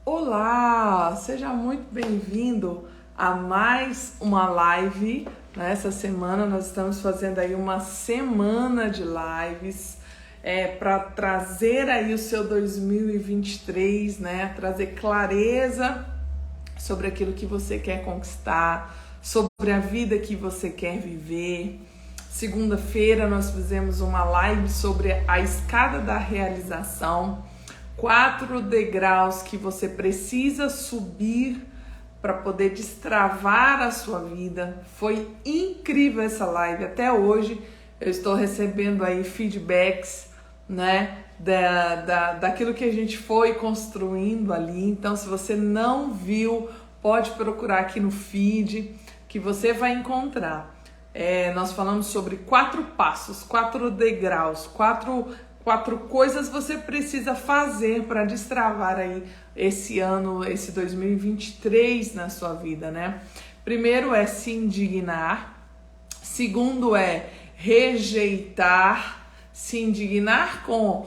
Olá, seja muito bem-vindo a mais uma live. Nessa semana nós estamos fazendo aí uma semana de lives para trazer aí o seu 2023, né? Trazer clareza sobre aquilo que você quer conquistar, sobre a vida que você quer viver. Segunda-feira nós fizemos uma live sobre a escada da realização. 4 degraus que você precisa subir para poder destravar a sua vida. Foi incrível essa live. Até hoje eu estou recebendo aí feedbacks, né, daquilo que a gente foi construindo ali. Então, se você não viu, pode procurar aqui no feed que você vai encontrar. Nós falamos sobre 4 passos, 4 degraus, 4 coisas você precisa fazer para destravar aí esse ano, esse 2023 na sua vida, né? Primeiro é se indignar. Segundo é rejeitar. Se indignar com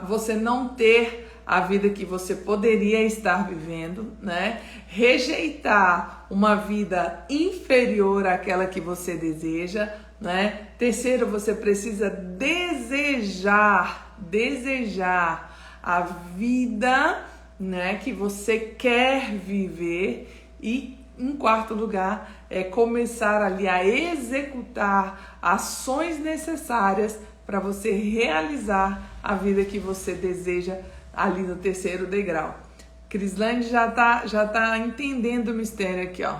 você não ter a vida que você poderia estar vivendo, né? Rejeitar uma vida inferior àquela que você deseja, né? Terceiro, você precisa desejar a vida, né, que você quer viver. E em quarto lugar, é começar ali a executar ações necessárias para você realizar a vida que você deseja ali no terceiro degrau. Crislane já tá entendendo o mistério aqui, ó.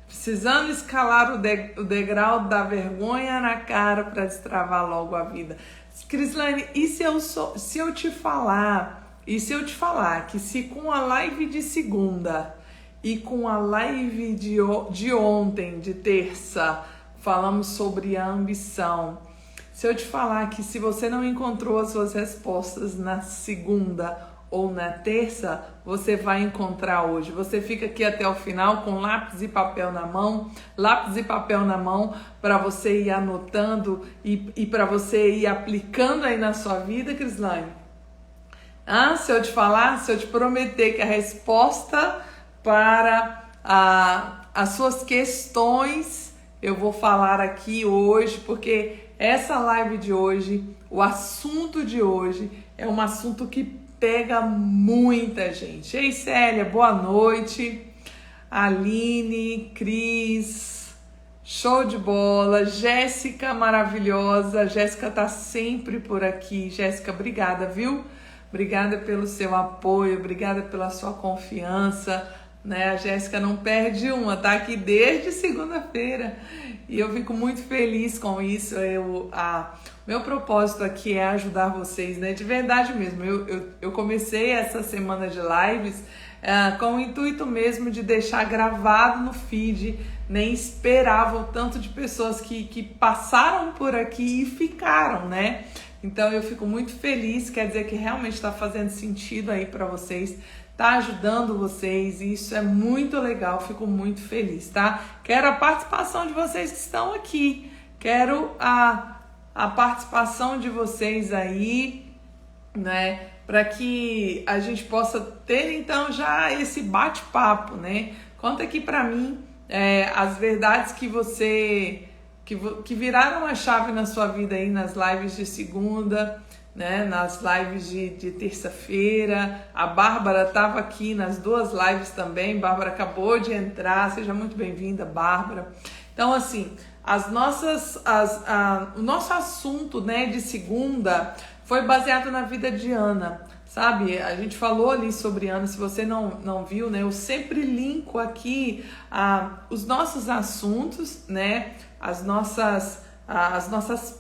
Precisando escalar o degrau da vergonha na cara para destravar logo a vida. Crislane, e se eu te falar que se com a live de segunda e com a live de ontem, de terça, falamos sobre a ambição. Se eu te falar que se você não encontrou as suas respostas na segunda ou na terça, você vai encontrar hoje. Você fica aqui até o final com lápis e papel na mão, para você ir anotando e para você ir aplicando aí na sua vida, Crislane. Se eu te prometer que a resposta para as suas questões eu vou falar aqui hoje, porque essa live de hoje, o assunto de hoje é um assunto que pega muita gente. Ei, Célia, boa noite. Aline, Cris, show de bola. Jéssica, maravilhosa. Jéssica tá sempre por aqui. Jéssica, obrigada, viu? Obrigada pelo seu apoio, obrigada pela sua confiança, né? A Jéssica não perde uma, tá aqui desde segunda-feira. E eu fico muito feliz com isso. Meu propósito aqui é ajudar vocês, né? De verdade mesmo. Eu comecei essa semana de lives com o intuito mesmo de deixar gravado no feed. Nem esperava o tanto de pessoas que passaram por aqui e ficaram, né? Então eu fico muito feliz, quer dizer que realmente está fazendo sentido aí para vocês. Tá ajudando vocês e isso é muito legal, fico muito feliz, tá? Quero a participação de vocês que estão aqui, quero a participação de vocês aí, né? Para que a gente possa ter então já esse bate-papo, né? Conta aqui para mim as verdades que que viraram a chave na sua vida aí nas lives de segunda, né, nas lives de terça-feira. A Bárbara estava aqui nas 2 lives também. Bárbara acabou de entrar, seja muito bem-vinda, Bárbara. Então, assim, o nosso assunto, né, de segunda foi baseado na vida de Ana, sabe? A gente falou ali sobre Ana. Se você não viu, né, eu sempre linko aqui os nossos assuntos, né, as nossas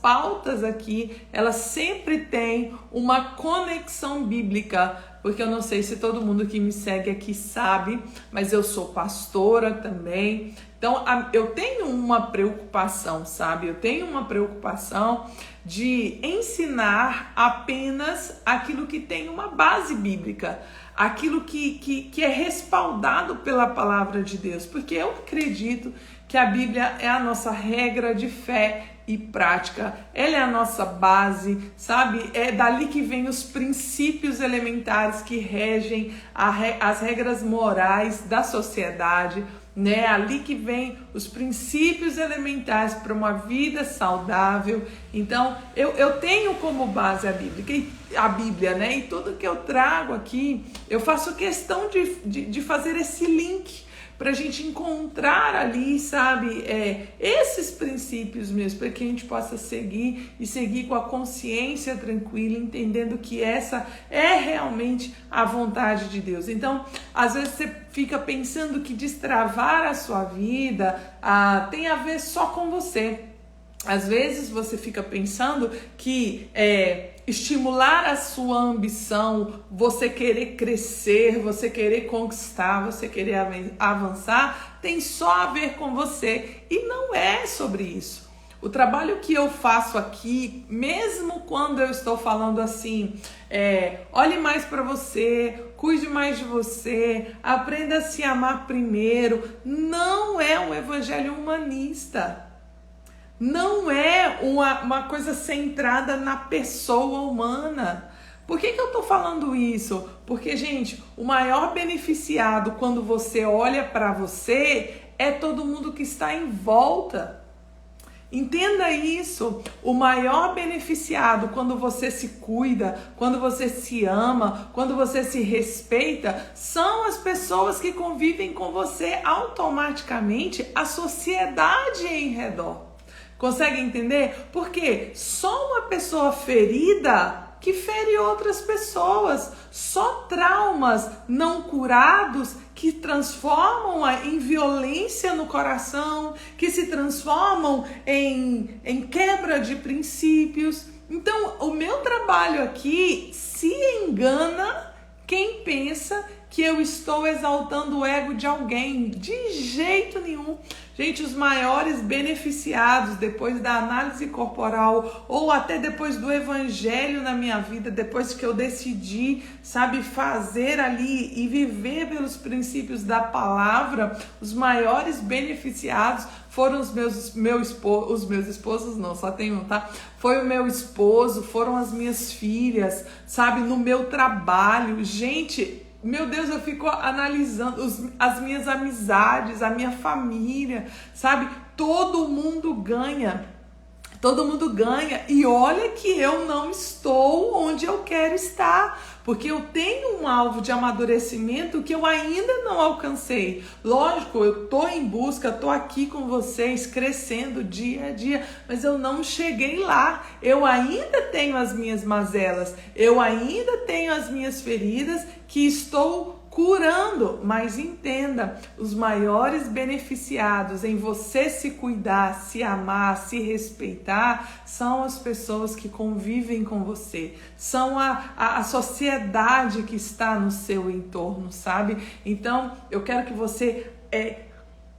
pautas aqui, elas sempre têm uma conexão bíblica, porque eu não sei se todo mundo que me segue aqui sabe, mas eu sou pastora também. Então, eu tenho uma preocupação, sabe? Eu tenho uma preocupação de ensinar apenas aquilo que tem uma base bíblica, aquilo que é respaldado pela palavra de Deus, porque eu acredito que a Bíblia é a nossa regra de fé e prática. Ela é a nossa base, sabe? É dali que vem os princípios elementares que regem as regras morais da sociedade, né? Ali que vem os princípios elementares para uma vida saudável. Então, eu tenho como base a Bíblia, né? E tudo que eu trago aqui, eu faço questão de fazer esse link para a gente encontrar ali, sabe, esses princípios mesmo, para que a gente possa seguir e seguir com a consciência tranquila, entendendo que essa é realmente a vontade de Deus. Então, às vezes você fica pensando que destravar a sua vida tem a ver só com você. Às vezes você fica pensando que estimular a sua ambição, você querer crescer, você querer conquistar, você querer avançar, tem só a ver com você. E não é sobre isso. O trabalho que eu faço aqui, mesmo quando eu estou falando assim, olhe mais para você, cuide mais de você, aprenda a se amar primeiro, não é um evangelho humanista. Não é uma coisa centrada na pessoa humana. Por que eu tô falando isso? Porque, gente, o maior beneficiado quando você olha para você é todo mundo que está em volta. Entenda isso. O maior beneficiado quando você se cuida, quando você se ama, quando você se respeita, são as pessoas que convivem com você automaticamente, a sociedade em redor. Consegue entender? Porque só uma pessoa ferida que fere outras pessoas. Só traumas não curados que transformam em violência no coração, que se transformam em quebra de princípios. Então, o meu trabalho aqui se engana quem pensa que eu estou exaltando o ego de alguém. De jeito nenhum. Gente, os maiores beneficiados depois da análise corporal ou até depois do evangelho na minha vida, depois que eu decidi, sabe, fazer ali e viver pelos princípios da palavra, os maiores beneficiados foram os meus esposos, não, só tem um, tá? Foi o meu esposo, foram as minhas filhas, sabe, no meu trabalho. Gente, meu Deus, eu fico analisando as minhas amizades, a minha família, sabe? Todo mundo ganha. Todo mundo ganha. E olha que eu não estou onde eu quero estar, porque eu tenho um alvo de amadurecimento que eu ainda não alcancei. Lógico, eu estou em busca, estou aqui com vocês, crescendo dia a dia, mas eu não cheguei lá. Eu ainda tenho as minhas mazelas, eu ainda tenho as minhas feridas que estou curando, mas entenda, os maiores beneficiados em você se cuidar, se amar, se respeitar, são as pessoas que convivem com você, são a sociedade que está no seu entorno, sabe? Então, eu quero que você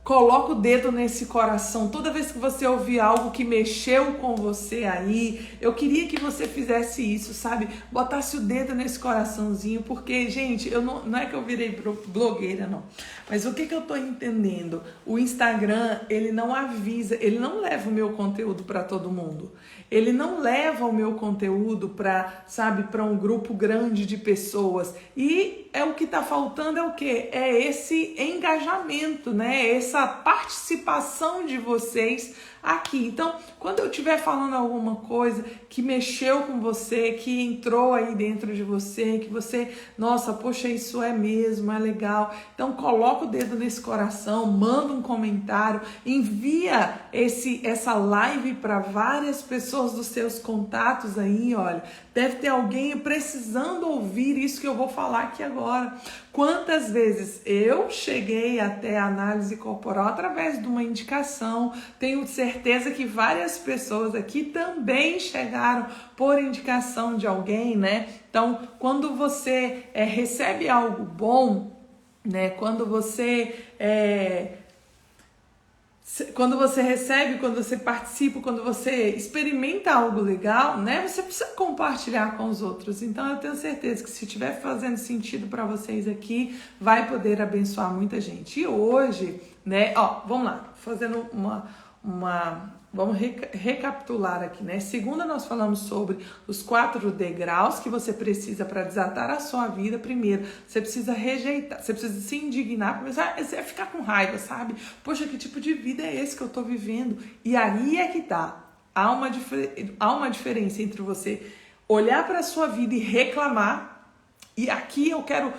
coloca o dedo nesse coração. Toda vez que você ouvir algo que mexeu com você aí, eu queria que você fizesse isso, sabe? Botasse o dedo nesse coraçãozinho, porque, gente, não é que eu virei blogueira, não. Mas o que eu tô entendendo? O Instagram, ele não avisa, ele não leva o meu conteúdo para todo mundo. Ele não leva o meu conteúdo para, sabe, para um grupo grande de pessoas. E o que tá faltando é o quê? É esse engajamento, né? Essa participação de vocês aqui. Então, quando eu estiver falando alguma coisa que mexeu com você, que entrou aí dentro de você, que você, nossa, poxa, isso é mesmo, é legal. Então, coloca o dedo nesse coração, manda um comentário, envia essa live para várias pessoas dos seus contatos aí, olha. Deve ter alguém precisando ouvir isso que eu vou falar aqui agora. Quantas vezes eu cheguei até a análise corporal através de uma indicação, tenho certeza que várias pessoas aqui também chegaram por indicação de alguém, né? Então, quando você recebe algo bom, né? Quando você recebe, quando você participa, quando você experimenta algo legal, né? Você precisa compartilhar com os outros. Então, eu tenho certeza que se estiver fazendo sentido para vocês aqui, vai poder abençoar muita gente. E hoje, né? Ó, vamos lá, fazendo Vamos recapitular aqui, né? Segunda, nós falamos sobre os 4 degraus que você precisa para desatar a sua vida. Primeiro, você precisa rejeitar, você precisa se indignar, começar a ficar com raiva, sabe? Poxa, que tipo de vida é esse que eu tô vivendo? E aí é que tá. Há uma diferença entre você olhar para a sua vida e reclamar. E aqui eu quero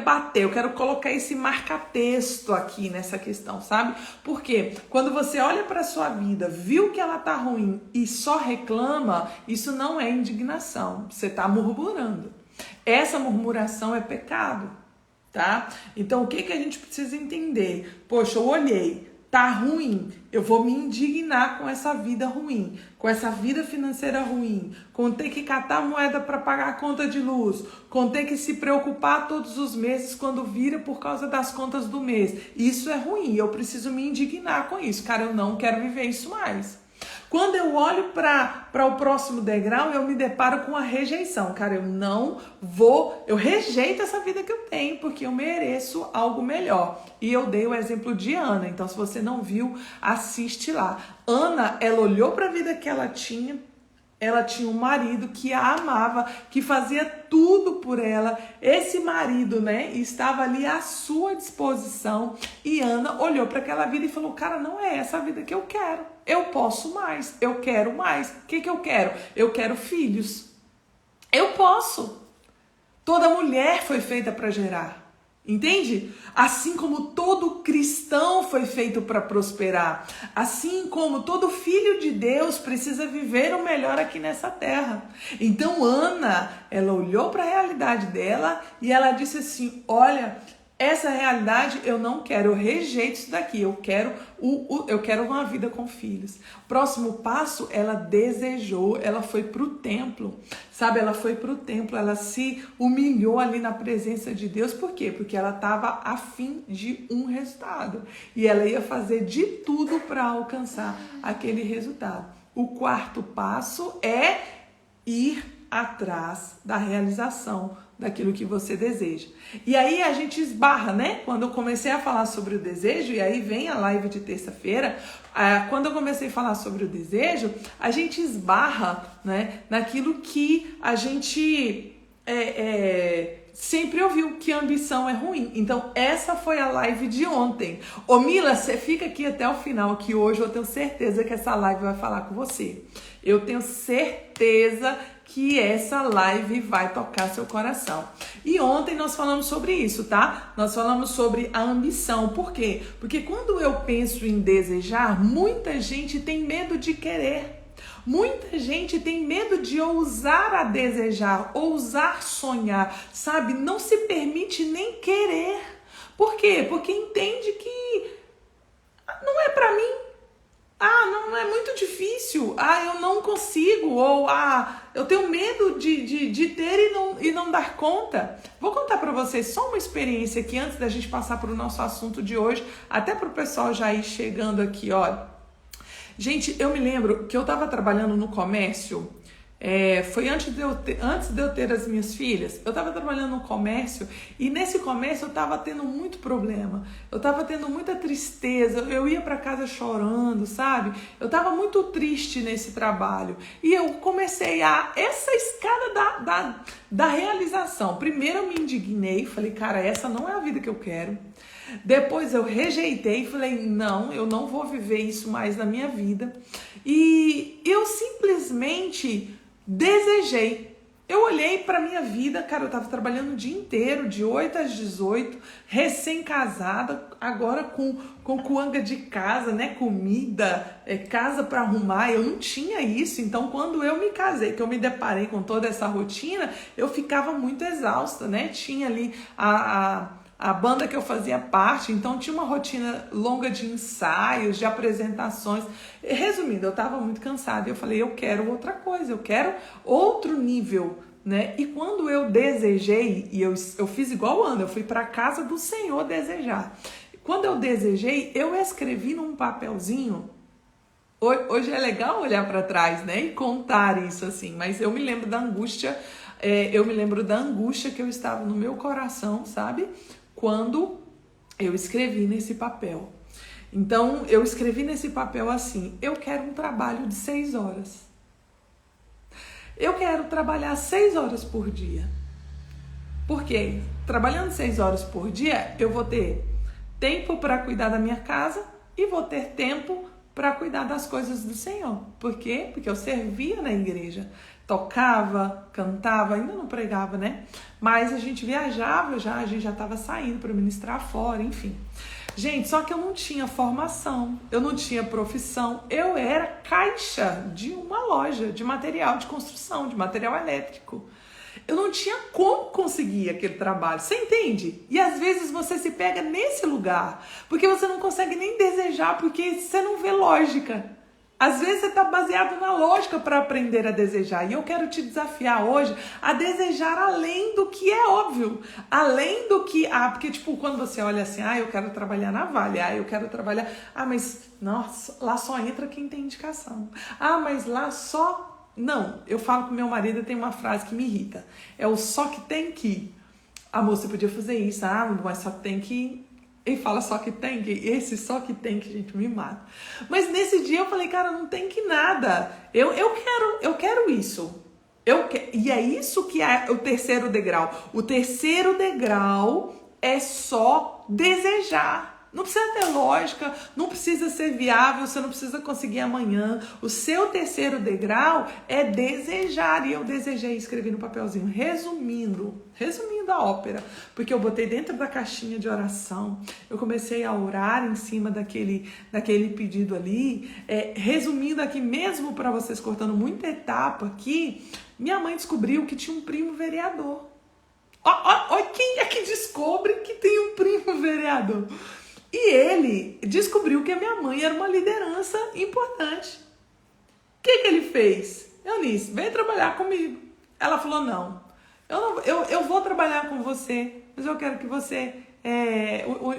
bater, eu quero colocar esse marca-texto aqui nessa questão, sabe? Porque quando você olha para a sua vida, viu que ela tá ruim e só reclama, isso não é indignação, você tá murmurando. Essa murmuração é pecado, tá? Então o que a gente precisa entender? Poxa, eu olhei, tá ruim, eu vou me indignar com essa vida ruim, com essa vida financeira ruim, com ter que catar moeda para pagar a conta de luz, com ter que se preocupar todos os meses quando vira por causa das contas do mês. Isso é ruim, eu preciso me indignar com isso. Cara, eu não quero viver isso mais. Quando eu olho para o próximo degrau, eu me deparo com a rejeição. Cara, eu rejeito essa vida que eu tenho, porque eu mereço algo melhor. E eu dei o exemplo de Ana, então se você não viu, assiste lá. Ana, ela olhou para a vida que ela tinha um marido que a amava, que fazia tudo por ela. Esse marido, né, estava ali à sua disposição. E Ana olhou para aquela vida e falou, cara, não é essa a vida que eu quero. Eu posso mais, eu quero mais. O que eu quero? Eu quero filhos. Eu posso. Toda mulher foi feita para gerar. Entende? Assim como todo cristão foi feito para prosperar, assim como todo filho de Deus precisa viver o melhor aqui nessa terra. Então Ana, ela olhou para a realidade dela e ela disse assim, olha, essa realidade eu não quero, eu rejeito isso daqui, eu quero uma vida com filhos. Próximo passo, ela desejou, ela foi para o templo, sabe? Ela foi para o templo, ela se humilhou ali na presença de Deus. Por quê? Porque ela estava a fim de um resultado e ela ia fazer de tudo para alcançar aquele resultado. O 4º passo é ir atrás da realização daquilo que você deseja. E aí a gente esbarra, né? Quando eu comecei a falar sobre o desejo, e aí vem a live de terça-feira, quando eu comecei a falar sobre o desejo, a gente esbarra, né, naquilo que a gente sempre ouviu, que a ambição é ruim. Então essa foi a live de ontem. Ô Mila, você fica aqui até o final, que hoje eu tenho certeza que essa live vai falar com você. Eu tenho certeza que essa live vai tocar seu coração. E ontem nós falamos sobre isso, tá? Nós falamos sobre a ambição. Por quê? Porque quando eu penso em desejar, muita gente tem medo de querer. Muita gente tem medo de ousar a desejar, ousar sonhar, sabe? Não se permite nem querer. Por quê? Porque entende que não é pra mim. Não é muito difícil. Eu não consigo. Ou eu tenho medo de ter e não dar conta. Vou contar para vocês só uma experiência aqui antes da gente passar para o nosso assunto de hoje, até para o pessoal já ir chegando aqui, ó. Gente, eu me lembro que eu estava trabalhando no comércio. Foi antes de eu ter as minhas filhas. Eu estava trabalhando no comércio e nesse comércio eu estava tendo muito problema, eu estava tendo muita tristeza, eu ia para casa chorando, sabe? Eu estava muito triste nesse trabalho e eu comecei essa escada da realização. Primeiro eu me indignei, falei, cara, essa não é a vida que eu quero. Depois eu rejeitei, falei, não, eu não vou viver isso mais na minha vida. E eu simplesmente desejei. Eu olhei para minha vida, cara, eu tava trabalhando o dia inteiro, de 8 às 18, recém-casada, agora com cuanga de casa, né, comida, casa para arrumar. Eu não tinha isso, então quando eu me casei, que eu me deparei com toda essa rotina, eu ficava muito exausta, né? Tinha ali a banda que eu fazia parte, então tinha uma rotina longa de ensaios, de apresentações. Resumindo, eu estava muito cansada e eu falei, eu quero outra coisa, eu quero outro nível, né? E quando eu desejei, e eu fiz igual Ana, eu fui para a casa do Senhor desejar. Quando eu desejei, eu escrevi num papelzinho. Hoje é legal olhar para trás, né, e contar isso assim, mas eu me lembro da angústia, que eu estava no meu coração, sabe? Quando eu escrevi nesse papel. Então, eu escrevi nesse papel assim: eu quero um trabalho de 6 horas. Eu quero trabalhar 6 horas por dia. Por quê? Trabalhando 6 horas por dia, eu vou ter tempo para cuidar da minha casa e vou ter tempo para cuidar das coisas do Senhor. Por quê? Porque eu servia na igreja. Tocava, cantava, ainda não pregava, né? Mas a gente viajava a gente já estava saindo para ministrar fora, enfim. Gente, só que eu não tinha formação, eu não tinha profissão, eu era caixa de uma loja de material de construção, de material elétrico. Eu não tinha como conseguir aquele trabalho, você entende? E às vezes você se pega nesse lugar, porque você não consegue nem desejar, porque você não vê lógica. Às vezes você está baseado na lógica para aprender a desejar. E eu quero te desafiar hoje a desejar além do que é óbvio. Além do que... porque tipo, quando você olha assim, eu quero trabalhar na Vale, eu quero trabalhar... mas, nossa, lá só entra quem tem indicação. Mas lá só... Não, eu falo com meu marido, tem uma frase que me irrita. É o só que tem que. Amor, você podia fazer isso. Mas só tem que... Ele fala só que tem que, esse só que tem que, gente, me mata. Mas nesse dia eu falei, cara, não tem que nada. Eu quero isso. E é isso que é o terceiro degrau. O terceiro degrau é só desejar. Não precisa ter lógica, não precisa ser viável, você não precisa conseguir amanhã. O seu terceiro degrau é desejar. E eu desejei, escrevi no papelzinho, resumindo a ópera, porque eu botei dentro da caixinha de oração, eu comecei a orar em cima daquele pedido ali, resumindo aqui mesmo para vocês, cortando muita etapa aqui, minha mãe descobriu que tinha um primo vereador. Olha quem é que descobre que tem um primo vereador. E ele descobriu que a minha mãe era uma liderança importante. O que ele fez? Eunice, vem trabalhar comigo. Ela falou, não, eu vou trabalhar com você, mas eu quero que você...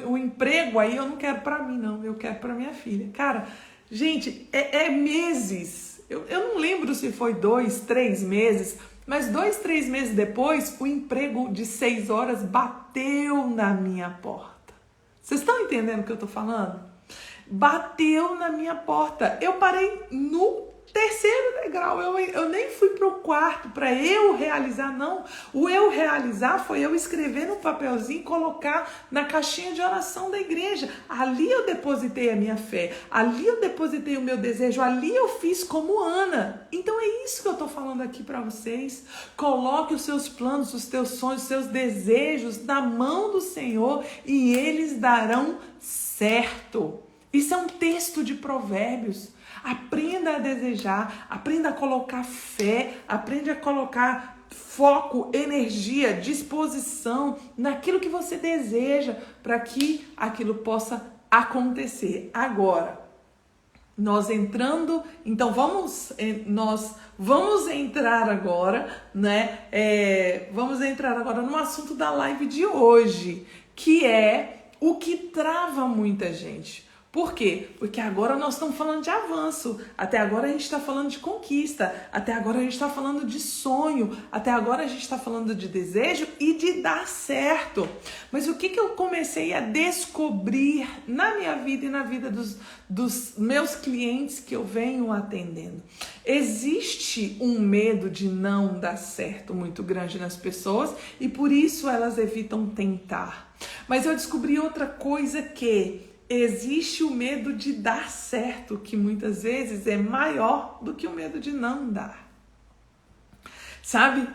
o emprego aí eu não quero para mim, não. Eu quero para minha filha. Cara, gente, meses. Eu não lembro se foi 2, 3 meses, mas 2, 3 meses depois, o emprego de 6 horas bateu na minha porta. Vocês estão entendendo o que eu tô falando? Bateu na minha porta. Eu parei no terceiro degrau. Eu nem fui pro quarto para eu realizar, não. O eu realizar foi eu escrever no papelzinho e colocar na caixinha de oração da igreja. Ali eu depositei a minha fé. Ali eu depositei o meu desejo. Ali eu fiz como Ana. Então é isso que eu tô falando aqui para vocês. Coloque os seus planos, os teus sonhos, os seus desejos na mão do Senhor e eles darão certo. Isso é um texto de Provérbios. Aprenda a desejar, aprenda a colocar fé, aprenda a colocar foco, energia, disposição naquilo que você deseja para que aquilo possa acontecer. Agora, nós entrando, então nós vamos entrar agora, né? Vamos entrar agora no assunto da live de hoje, que é o que trava muita gente. Por quê? Porque agora nós estamos falando de avanço, até agora a gente está falando de conquista, até agora a gente está falando de sonho, até agora a gente está falando de desejo e de dar certo. Mas o que eu comecei a descobrir na minha vida e na vida dos meus clientes que eu venho atendendo? Existe um medo de não dar certo muito grande nas pessoas e por isso elas evitam tentar. Mas eu descobri outra coisa que... existe o medo de dar certo, que muitas vezes é maior do que o medo de não dar. Sabe?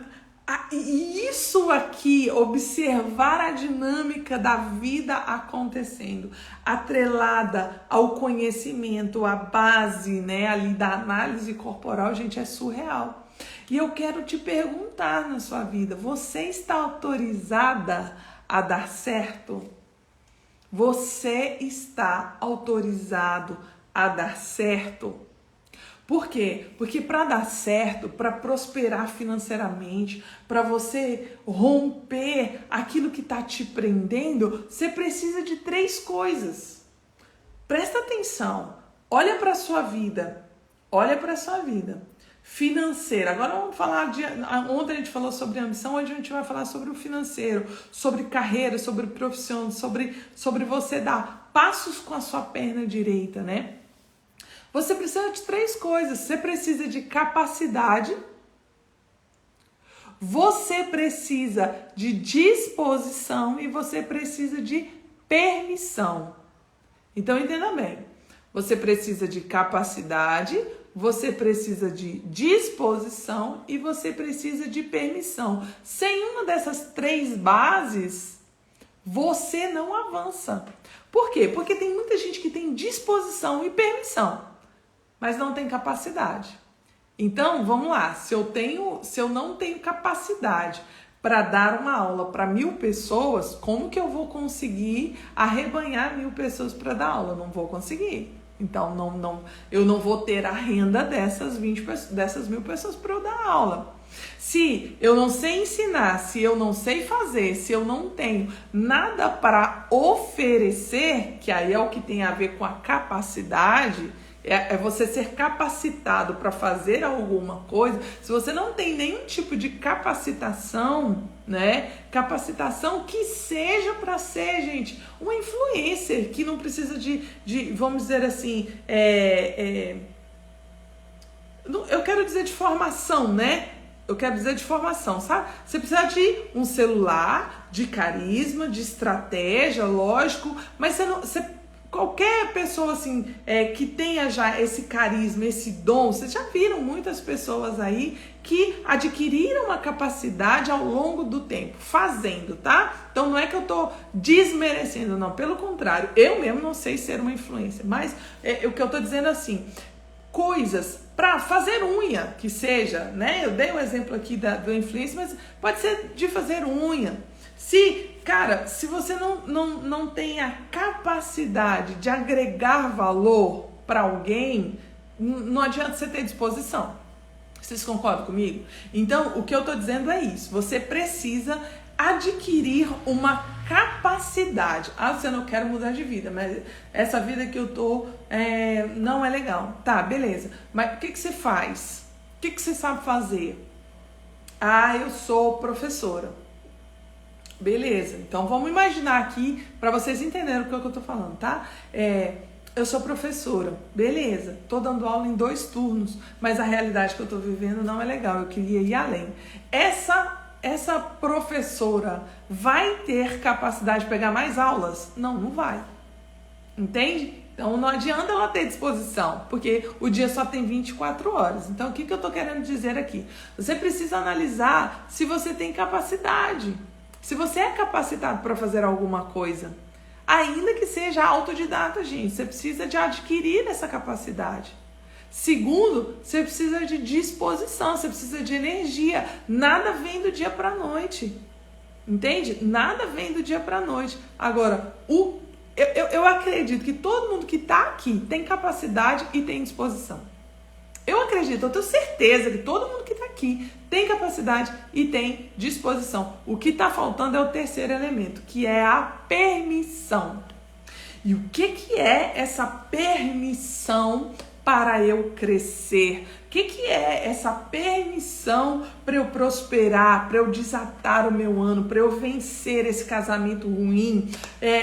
E isso aqui, observar a dinâmica da vida acontecendo, atrelada ao conhecimento, à base, né, ali da análise corporal, gente, é surreal. E eu quero te perguntar na sua vida, você está autorizada a dar certo? Você está autorizado a dar certo? Por quê? Porque para dar certo, para prosperar financeiramente, para você romper aquilo que está te prendendo, você precisa de 3 coisas. Presta atenção, olha para a sua vida, olha para a sua vida. financeira. Agora vamos falar ontem a gente falou sobre ambição, hoje a gente vai falar sobre o financeiro, sobre carreira, sobre profissão, sobre você dar passos com a sua perna direita, né? Você precisa de 3 coisas. Você precisa de capacidade, você precisa de disposição e você precisa de permissão. Então entenda bem. Você precisa de capacidade, você precisa de disposição e você precisa de permissão. Sem uma dessas 3 bases, você não avança. Por quê? Porque tem muita gente que tem disposição e permissão, mas não tem capacidade. Então, vamos lá. Se eu não tenho capacidade para dar uma aula para 1000 pessoas, como que eu vou conseguir arrebanhar 1000 pessoas para dar aula? Não vou conseguir. Então, eu não vou ter a renda dessas 1000 pessoas para eu dar aula. Se eu não sei ensinar, se eu não sei fazer, se eu não tenho nada para oferecer, que aí é o que tem a ver com a capacidade, é você ser capacitado para fazer alguma coisa. Se você não tem nenhum tipo de capacitação, né? Capacitação que seja para ser, gente, uma influencer, que não precisa de vamos dizer assim, eu quero dizer de formação, né? Eu quero dizer de formação, sabe? Você precisa de um celular, de carisma, de estratégia, lógico, mas qualquer pessoa assim que tenha já esse carisma, esse dom, vocês já viram muitas pessoas aí que adquiriram uma capacidade ao longo do tempo, fazendo, tá? Então não é que eu tô desmerecendo, não, pelo contrário, eu mesmo não sei ser uma influencer, mas o que eu tô dizendo assim, coisas para fazer unha, que seja, né? Eu dei um exemplo aqui do influencer, mas pode ser de fazer unha. Se você não tem a capacidade de agregar valor para alguém, não adianta você ter disposição. Vocês concordam comigo? Então, o que eu estou dizendo é isso. Você precisa adquirir uma capacidade. Você não quer mudar de vida, mas essa vida que eu tô não é legal. Tá, beleza. Mas o que você faz? O que você sabe fazer? Eu sou professora. Beleza, então vamos imaginar aqui, para vocês entenderem o que eu tô falando, tá? Eu sou professora, beleza, tô dando aula em 2 turnos, mas a realidade que eu tô vivendo não é legal, eu queria ir além. Essa professora vai ter capacidade de pegar mais aulas? Não vai. Entende? Então não adianta ela ter disposição, porque o dia só tem 24 horas. Então o que eu tô querendo dizer aqui? Você precisa analisar se você tem capacidade. Se você é capacitado para fazer alguma coisa, ainda que seja autodidata, gente, você precisa de adquirir essa capacidade. Segundo, você precisa de disposição, você precisa de energia. Nada vem do dia para a noite. Entende? Nada vem do dia para a noite. Agora, eu acredito que todo mundo que está aqui tem capacidade e tem disposição. Eu acredito, eu tenho certeza que todo mundo que está aqui tem capacidade e tem disposição. O que está faltando é o terceiro elemento, que é a permissão. E o que é essa permissão para eu crescer? O que é essa permissão para eu prosperar, para eu desatar o meu ano, para eu vencer esse casamento ruim?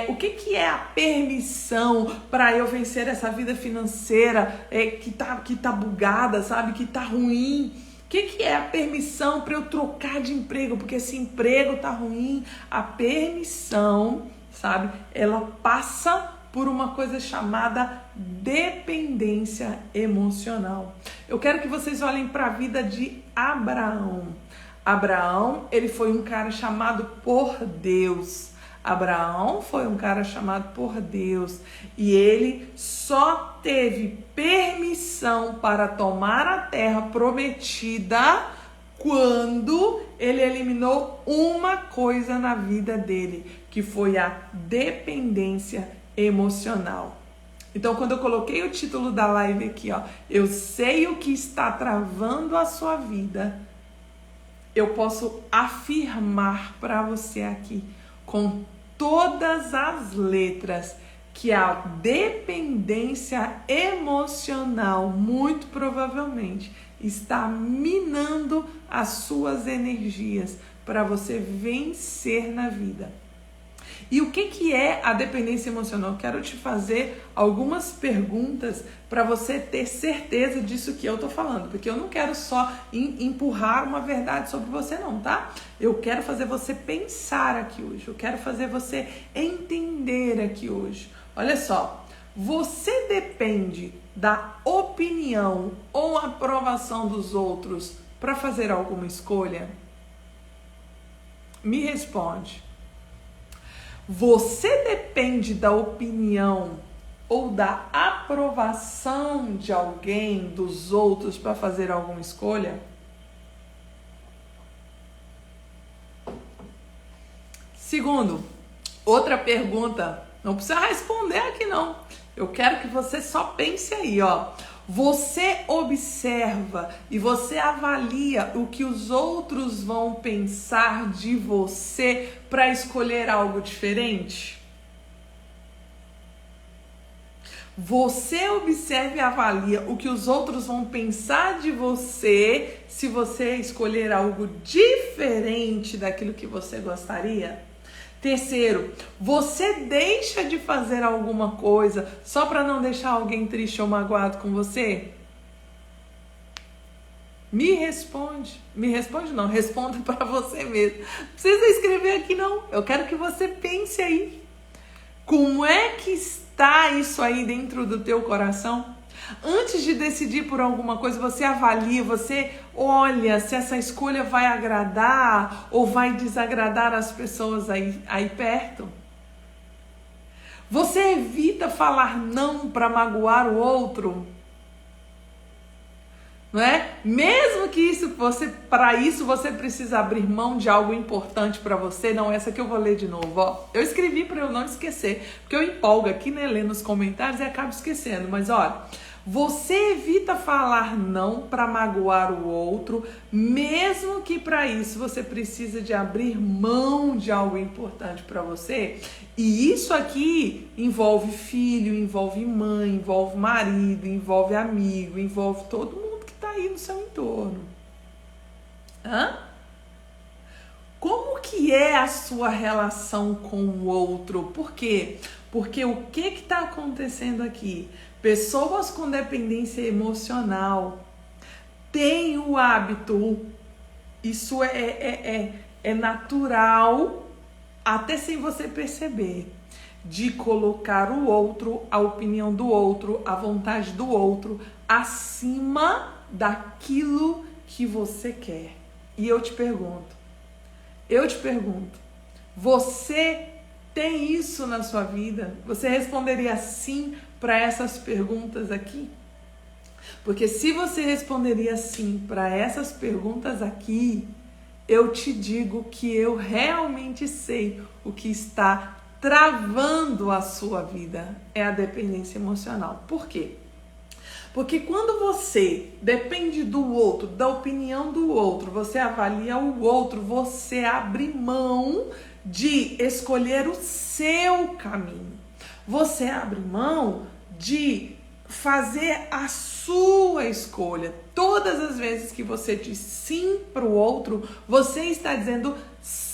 O que é a permissão para eu vencer essa vida financeira que tá bugada, sabe? Que tá ruim? O que é a permissão para eu trocar de emprego? Porque esse emprego tá ruim. A permissão, sabe? Ela passa por uma coisa chamada dependência emocional. Eu quero que vocês olhem para a vida de Abraão. Abraão, ele foi um cara chamado por Deus. Abraão foi um cara chamado por Deus e ele só teve permissão para tomar a terra prometida quando ele eliminou uma coisa na vida dele, que foi a dependência emocional. Então, quando eu coloquei o título da live aqui, eu sei o que está travando a sua vida, eu posso afirmar para você aqui, com todas as letras, que a dependência emocional, muito provavelmente, está minando as suas energias para você vencer na vida. E o que é a dependência emocional? Eu quero te fazer algumas perguntas para você ter certeza disso que eu tô falando, porque eu não quero só empurrar uma verdade sobre você não, tá? Eu quero fazer você pensar aqui hoje, eu quero fazer você entender aqui hoje. Olha só, você depende da opinião ou aprovação dos outros para fazer alguma escolha? Me responde. Você depende da opinião ou da aprovação de alguém, dos outros, para fazer alguma escolha? Segundo, outra pergunta, não precisa responder aqui não. Eu quero que você só pense aí, ó. Você observa e você avalia o que os outros vão pensar de você para escolher algo diferente? Você observa e avalia o que os outros vão pensar de você se você escolher algo diferente daquilo que você gostaria? Terceiro, você deixa de fazer alguma coisa só para não deixar alguém triste ou magoado com você? Me responde não, responda para você mesmo. Não precisa escrever aqui não, eu quero que você pense aí. Como é que está isso aí dentro do teu coração? Antes de decidir por alguma coisa, você avalia, você olha se essa escolha vai agradar ou vai desagradar as pessoas aí perto. Você evita falar não para magoar o outro, não é? Mesmo que para isso você precisa abrir mão de algo importante para você. Não, essa aqui eu vou ler de novo, ó. Eu escrevi para eu não esquecer, porque eu empolgo aqui, né, lendo os comentários e acabo esquecendo. Mas olha, você evita falar não para magoar o outro, mesmo que para isso você precisa de abrir mão de algo importante para você. E isso aqui envolve filho, envolve mãe, envolve marido, envolve amigo, envolve todo mundo que está aí no seu entorno. Como que é a sua relação com o outro? Por quê? Porque o que está acontecendo aqui? Pessoas com dependência emocional têm o hábito, isso é natural, até sem você perceber, de colocar o outro, a opinião do outro, a vontade do outro, acima daquilo que você quer. E eu te pergunto, você tem isso na sua vida? Você responderia sim para essas perguntas aqui? Porque se você responderia sim para essas perguntas aqui, eu te digo que eu realmente sei o que está travando a sua vida. É a dependência emocional. Por quê? Porque quando você depende do outro, da opinião do outro, você avalia o outro, você abre mão de escolher o seu caminho. Você abre mão de fazer a sua escolha. Todas as vezes que você diz sim para o outro, você está dizendo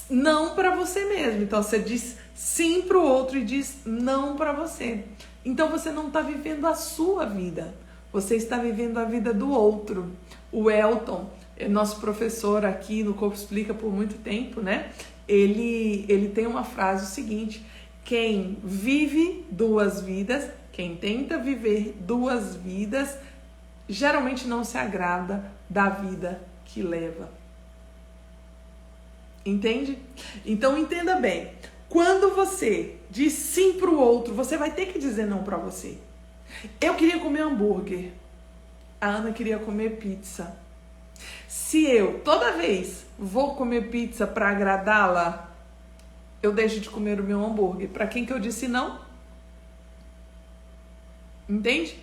não para você mesmo. Então você diz sim para o outro e diz não para você. Então você não está vivendo a sua vida. Você está vivendo a vida do outro. O Elton, nosso professor aqui no Corpo Explica por muito tempo, né? Ele tem uma frase o seguinte: quem vive duas vidas, quem tenta viver duas vidas, geralmente não se agrada da vida que leva. Entende? Então entenda bem, quando você diz sim para o outro, você vai ter que dizer não para você. Eu queria comer hambúrguer, a Ana queria comer pizza. Se eu toda vez vou comer pizza para agradá-la, eu deixo de comer o meu hambúrguer. Para quem que eu disse não? Entende?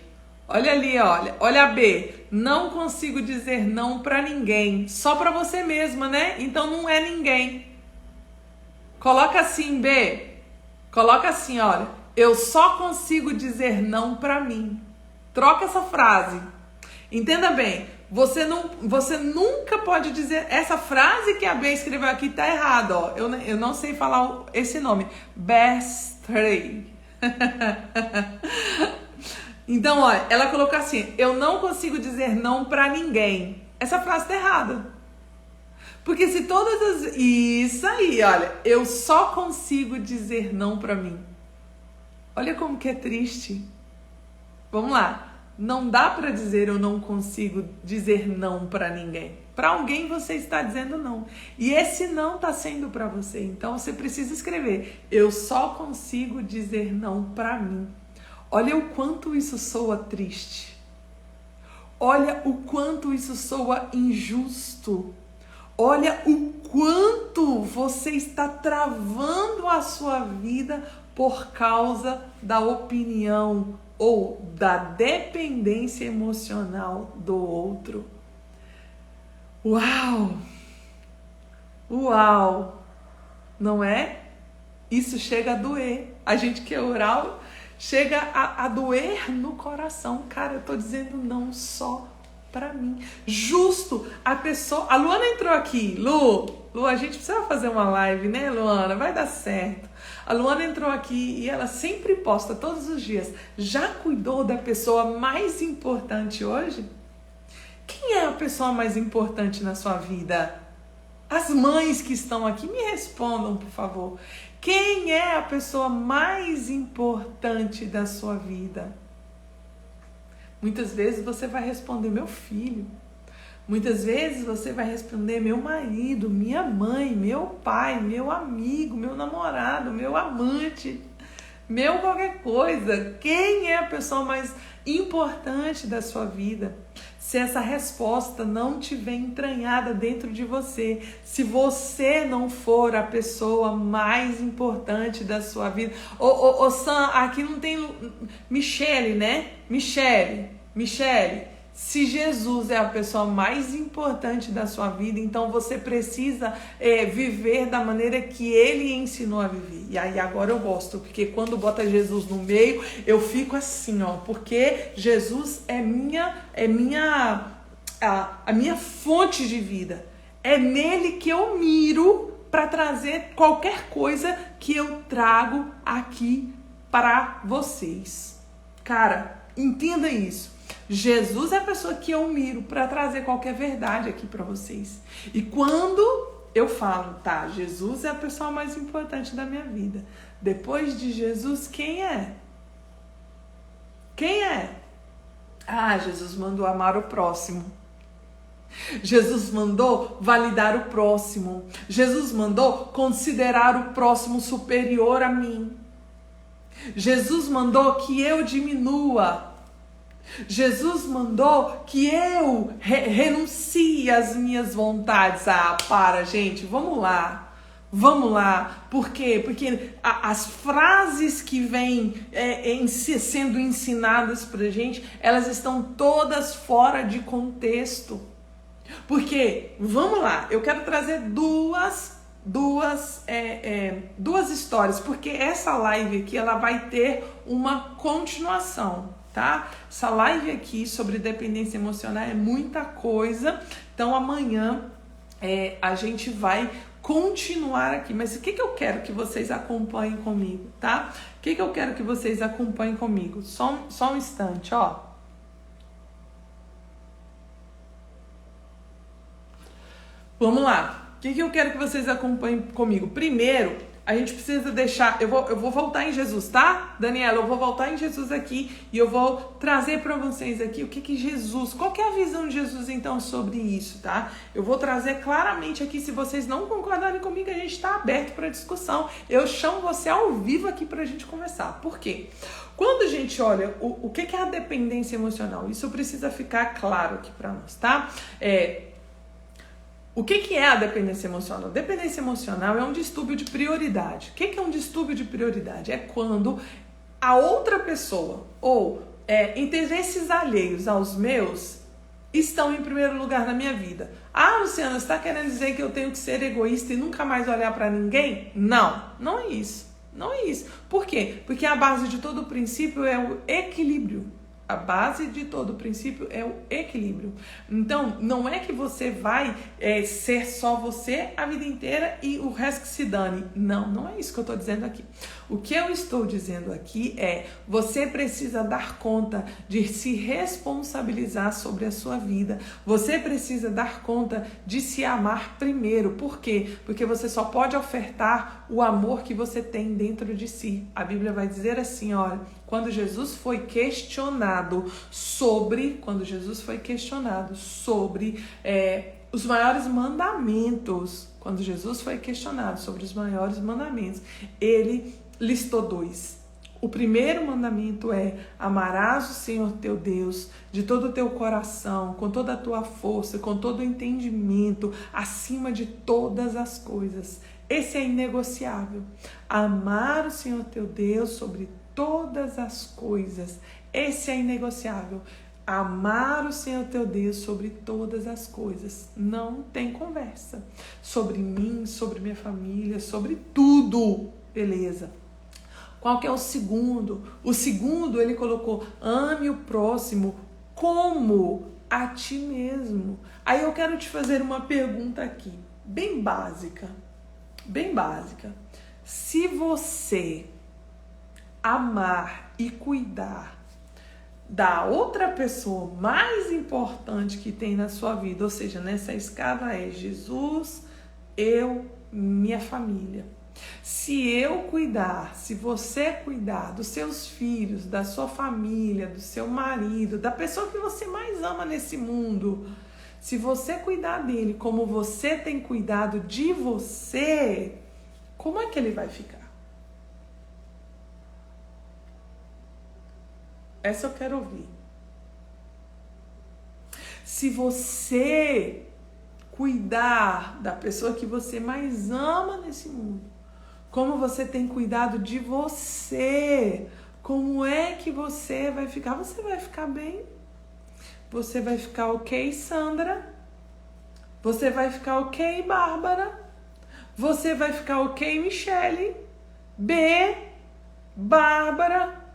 Olha ali, olha a B. Não consigo dizer não para ninguém, só para você mesma, né? Então não é ninguém. Coloca assim, B. Coloca assim, olha. eu só consigo dizer não pra mim. Troca essa frase. Entenda bem, você nunca pode dizer... Essa frase que a B escreveu aqui tá errada, ó. Eu não sei falar esse nome. Bestrei. Então, ó, ela colocou assim, eu não consigo dizer não pra ninguém. Essa frase tá errada. Porque se todas as... Isso aí, olha, eu só consigo dizer não pra mim. Olha como que é triste. Vamos lá. Não dá pra dizer eu não consigo dizer não pra ninguém. Pra alguém você está dizendo não. E esse não tá sendo pra você. Então você precisa escrever. Eu só consigo dizer não pra mim. Olha o quanto isso soa triste. Olha o quanto isso soa injusto. Olha o quanto você está travando a sua vida por causa da opinião ou da dependência emocional do outro. Uau! Uau! Não é? Isso chega a doer. A gente que é oral chega a doer no coração. Cara, eu tô dizendo não só pra mim. Justo a pessoa... A Luana entrou aqui. Lu, a gente precisa fazer uma live, né, Luana? Vai dar certo. A Luana entrou aqui e ela sempre posta todos os dias. Já cuidou da pessoa mais importante hoje? Quem é a pessoa mais importante na sua vida? As mães que estão aqui, me respondam, por favor. Quem é a pessoa mais importante da sua vida? Muitas vezes você vai responder meu filho. Muitas vezes você vai responder meu marido, minha mãe, meu pai, meu amigo, meu namorado, meu amante, meu qualquer coisa. Quem é a pessoa mais importante da sua vida? Se essa resposta não tiver entranhada dentro de você, se você não for a pessoa mais importante da sua vida... Ô Sam, aqui não tem... Michele, né? Michele, se Jesus é a pessoa mais importante da sua vida, então você precisa viver da maneira que Ele ensinou a viver. E aí agora eu gosto, porque quando bota Jesus no meio, eu fico assim, ó, porque Jesus é a minha fonte de vida. É nele que eu miro para trazer qualquer coisa que eu trago aqui para vocês. Cara, entenda isso. Jesus é a pessoa que eu miro para trazer qualquer verdade aqui para vocês. E quando eu falo, tá, Jesus é a pessoa mais importante da minha vida. Depois de Jesus, quem é? Quem é? Ah, Jesus mandou amar o próximo. Jesus mandou validar o próximo. Jesus mandou considerar o próximo superior a mim. Jesus mandou que eu diminua. Jesus mandou que eu renuncie às minhas vontades. Ah, para, gente, vamos lá. Por quê? Porque as frases que vêm sendo ensinadas pra gente, elas estão todas fora de contexto. Porque, vamos lá, eu quero trazer duas histórias, porque essa live aqui, ela vai ter uma continuação. Tá? Essa live aqui sobre dependência emocional é muita coisa, então amanhã a gente vai continuar aqui, mas o que eu quero que vocês acompanhem comigo, tá? O que eu quero que vocês acompanhem comigo? Só um instante, ó. Vamos lá, o que eu quero que vocês acompanhem comigo? Primeiro, a gente precisa deixar... Eu vou voltar em Jesus, tá? Daniela, eu vou voltar em Jesus aqui e eu vou trazer para vocês aqui o que Jesus... Qual que é a visão de Jesus, então, sobre isso, tá? Eu vou trazer claramente aqui. Se vocês não concordarem comigo, a gente está aberto para discussão. Eu chamo você ao vivo aqui para a gente conversar. Por quê? Quando a gente olha o que é a dependência emocional, isso precisa ficar claro aqui para nós, tá? O que é a dependência emocional? Dependência emocional é um distúrbio de prioridade. O que é um distúrbio de prioridade? É quando a outra pessoa ou interesses alheios aos meus estão em primeiro lugar na minha vida. Ah, Luciana, você está querendo dizer que eu tenho que ser egoísta e nunca mais olhar para ninguém? Não é isso. Não é isso. Por quê? Porque a base de todo princípio é o equilíbrio. A base de todo princípio é o equilíbrio. Então, não é que você vai ser só você a vida inteira e o resto que se dane. Não, não é isso que eu estou dizendo aqui. O que eu estou dizendo aqui é: você precisa dar conta de se responsabilizar sobre a sua vida. Você precisa dar conta de se amar primeiro. Por quê? Porque você só pode ofertar o amor que você tem dentro de si. A Bíblia vai dizer assim, olha, quando Jesus foi questionado sobre os maiores mandamentos, quando Jesus foi questionado sobre os maiores mandamentos, ele listou 2. O primeiro mandamento é: amarás o Senhor teu Deus de todo o teu coração, com toda a tua força, com todo o entendimento, acima de todas as coisas. Esse é inegociável. Amar o Senhor teu Deus sobre todas as coisas. Esse é inegociável. Amar o Senhor teu Deus sobre todas as coisas. Não tem conversa. Sobre mim, sobre minha família, sobre tudo. Beleza. Qual que é o segundo? O segundo, ele colocou: ame o próximo como a ti mesmo. Aí eu quero te fazer uma pergunta aqui, bem básica. Bem básica. Se você amar e cuidar da outra pessoa mais importante que tem na sua vida, ou seja, nessa escada é Jesus, eu, minha família. Se eu cuidar, se você cuidar dos seus filhos, da sua família, do seu marido, da pessoa que você mais ama nesse mundo, se você cuidar dele como você tem cuidado de você, como é que ele vai ficar? Essa eu quero ouvir. Se você cuidar da pessoa que você mais ama nesse mundo, como você tem cuidado de você, como é que você vai ficar? Você vai ficar bem? Você vai ficar ok, Sandra? Você vai ficar ok, Bárbara? Você vai ficar ok, Michele? B, Bárbara?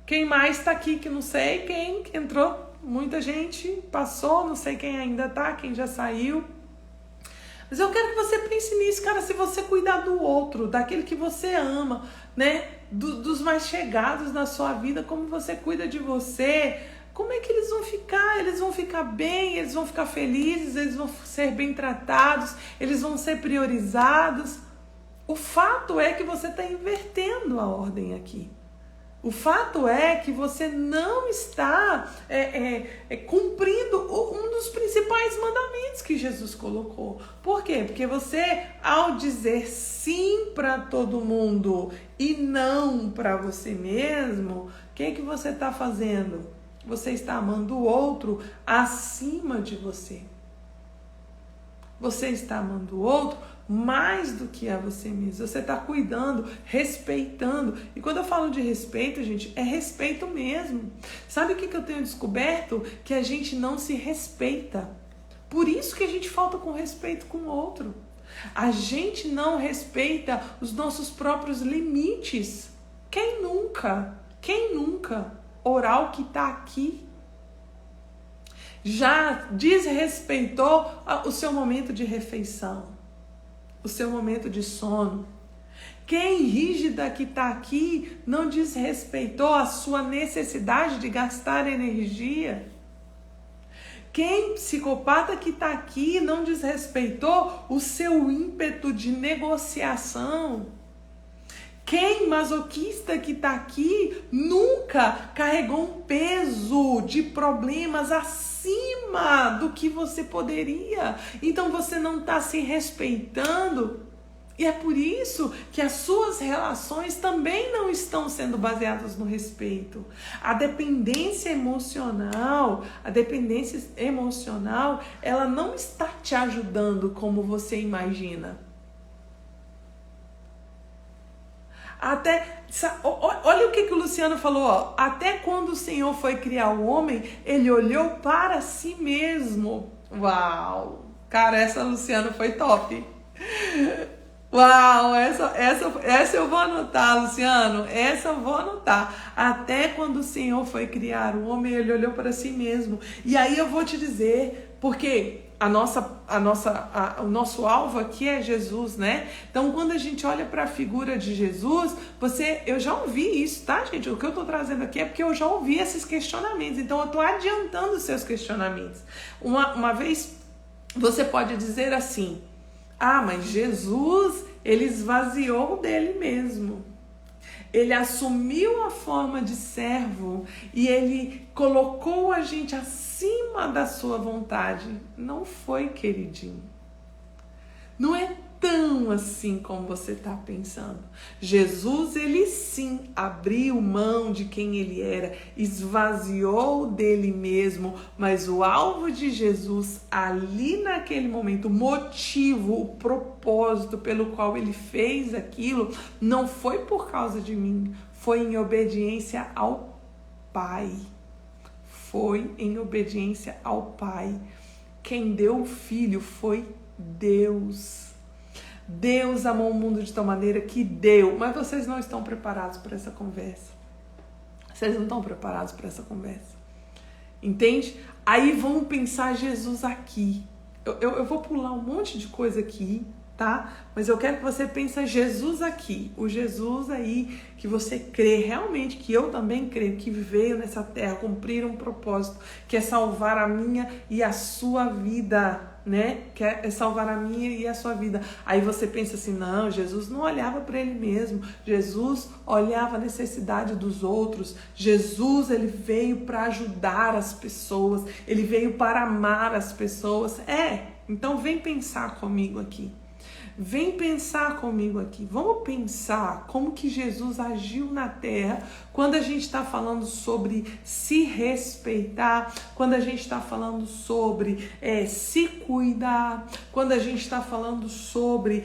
Quem mais tá aqui que não sei? Quem que entrou? Muita gente passou, não sei quem ainda tá, quem já saiu. Mas eu quero que você pense nisso, cara. Se você cuidar do outro, daquele que você ama, né? Dos mais chegados na sua vida, como você cuida de você, como é que eles vão ficar? Eles vão ficar bem, eles vão ficar felizes, eles vão ser bem tratados, eles vão ser priorizados. O fato é que você está invertendo a ordem aqui. O fato é que você não está cumprindo um dos principais mandamentos que Jesus colocou. Por quê? Porque você, ao dizer sim para todo mundo e não para você mesmo, o que você está fazendo? Você está amando o outro acima de você. Você está amando o outro mais do que a você mesmo. Você está cuidando, respeitando. E quando eu falo de respeito, gente, é respeito mesmo. Sabe o que eu tenho descoberto? Que a gente não se respeita. Por isso que a gente falta com respeito com o outro. A gente não respeita os nossos próprios limites. Quem nunca? Quem nunca? Oral que está aqui já desrespeitou o seu momento de refeição, o seu momento de sono. Quem rígida que está aqui não desrespeitou a sua necessidade de gastar energia? Quem psicopata que está aqui não desrespeitou o seu ímpeto de negociação? Quem masoquista que está aqui nunca carregou um peso de problemas acima do que você poderia? Então você não está se respeitando. E é por isso que as suas relações também não estão sendo baseadas no respeito. A dependência emocional, ela não está te ajudando como você imagina. Olha o que o Luciano falou, ó. Até quando o Senhor foi criar o homem, ele olhou para si mesmo. Uau! Cara, essa Luciano foi top. Uau, essa eu vou anotar, Luciano. Essa eu vou anotar. Até quando o Senhor foi criar o homem, ele olhou para si mesmo. E aí eu vou te dizer, porque o nosso alvo aqui é Jesus, né? Então, quando a gente olha para a figura de Jesus, eu já ouvi isso, tá, gente? O que eu estou trazendo aqui é porque eu já ouvi esses questionamentos. Então, eu estou adiantando os seus questionamentos. Uma vez, você pode dizer assim: ah, mas Jesus, ele esvaziou dele mesmo. Ele assumiu a forma de servo e ele colocou a gente acima da sua vontade. Não foi, queridinho. Não é tão assim como você está pensando. Jesus, ele sim abriu mão de quem ele era, esvaziou dele mesmo, mas o alvo de Jesus ali naquele momento, o motivo, o propósito pelo qual ele fez aquilo, não foi por causa de mim, foi em obediência ao Pai. Foi em obediência ao Pai. Quem deu o Filho foi Deus. Deus amou o mundo de tal maneira que deu. Mas vocês não estão preparados para essa conversa. Vocês não estão preparados para essa conversa. Entende? Aí vamos pensar Jesus aqui. Eu vou pular um monte de coisa aqui, tá? Mas eu quero que você pense Jesus aqui. O Jesus aí que você crê realmente, que eu também creio, que veio nessa terra cumprir um propósito, que é salvar a minha e a sua vida, né? Que é salvar a minha e a sua vida. Aí você pensa assim: não, Jesus não olhava para ele mesmo. Jesus olhava a necessidade dos outros. Jesus, ele veio para ajudar as pessoas. Ele veio para amar as pessoas. Então vem pensar comigo aqui. Vem pensar comigo aqui. Vamos pensar como que Jesus agiu na terra quando a gente está falando sobre se respeitar, quando a gente está falando sobre se cuidar, quando a gente está falando sobre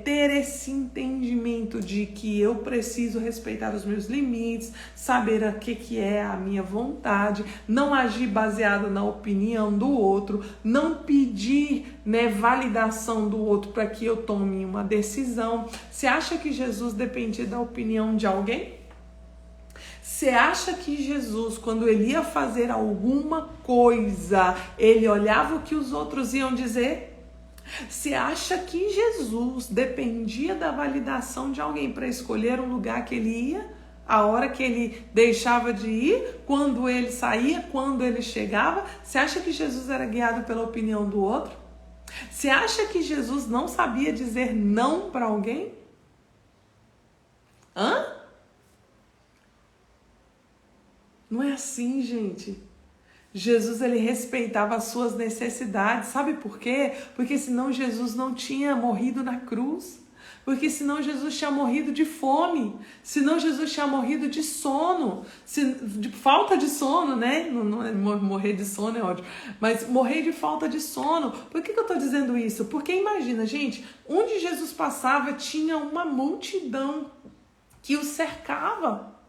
ter esse entendimento de que eu preciso respeitar os meus limites, saber o que é a minha vontade, não agir baseado na opinião do outro, não pedir validação do outro para que eu tome uma decisão. Você acha que Jesus dependia da opinião de alguém? Você acha que Jesus, quando ele ia fazer alguma coisa, ele olhava o que os outros iam dizer? Você acha que Jesus dependia da validação de alguém para escolher o lugar que ele ia? A hora que ele deixava de ir? Quando ele saía? Quando ele chegava? Você acha que Jesus era guiado pela opinião do outro? Você acha que Jesus não sabia dizer não para alguém? Não é assim, gente. Jesus, ele respeitava as suas necessidades. Sabe por quê? Porque senão Jesus não tinha morrido na cruz. Porque senão Jesus tinha morrido de fome. Senão Jesus tinha morrido de sono. De falta de sono, né? Não é morrer de sono é ótimo. Mas morrer de falta de sono. Por que eu estou dizendo isso? Porque imagina, gente, onde Jesus passava tinha uma multidão que o cercava.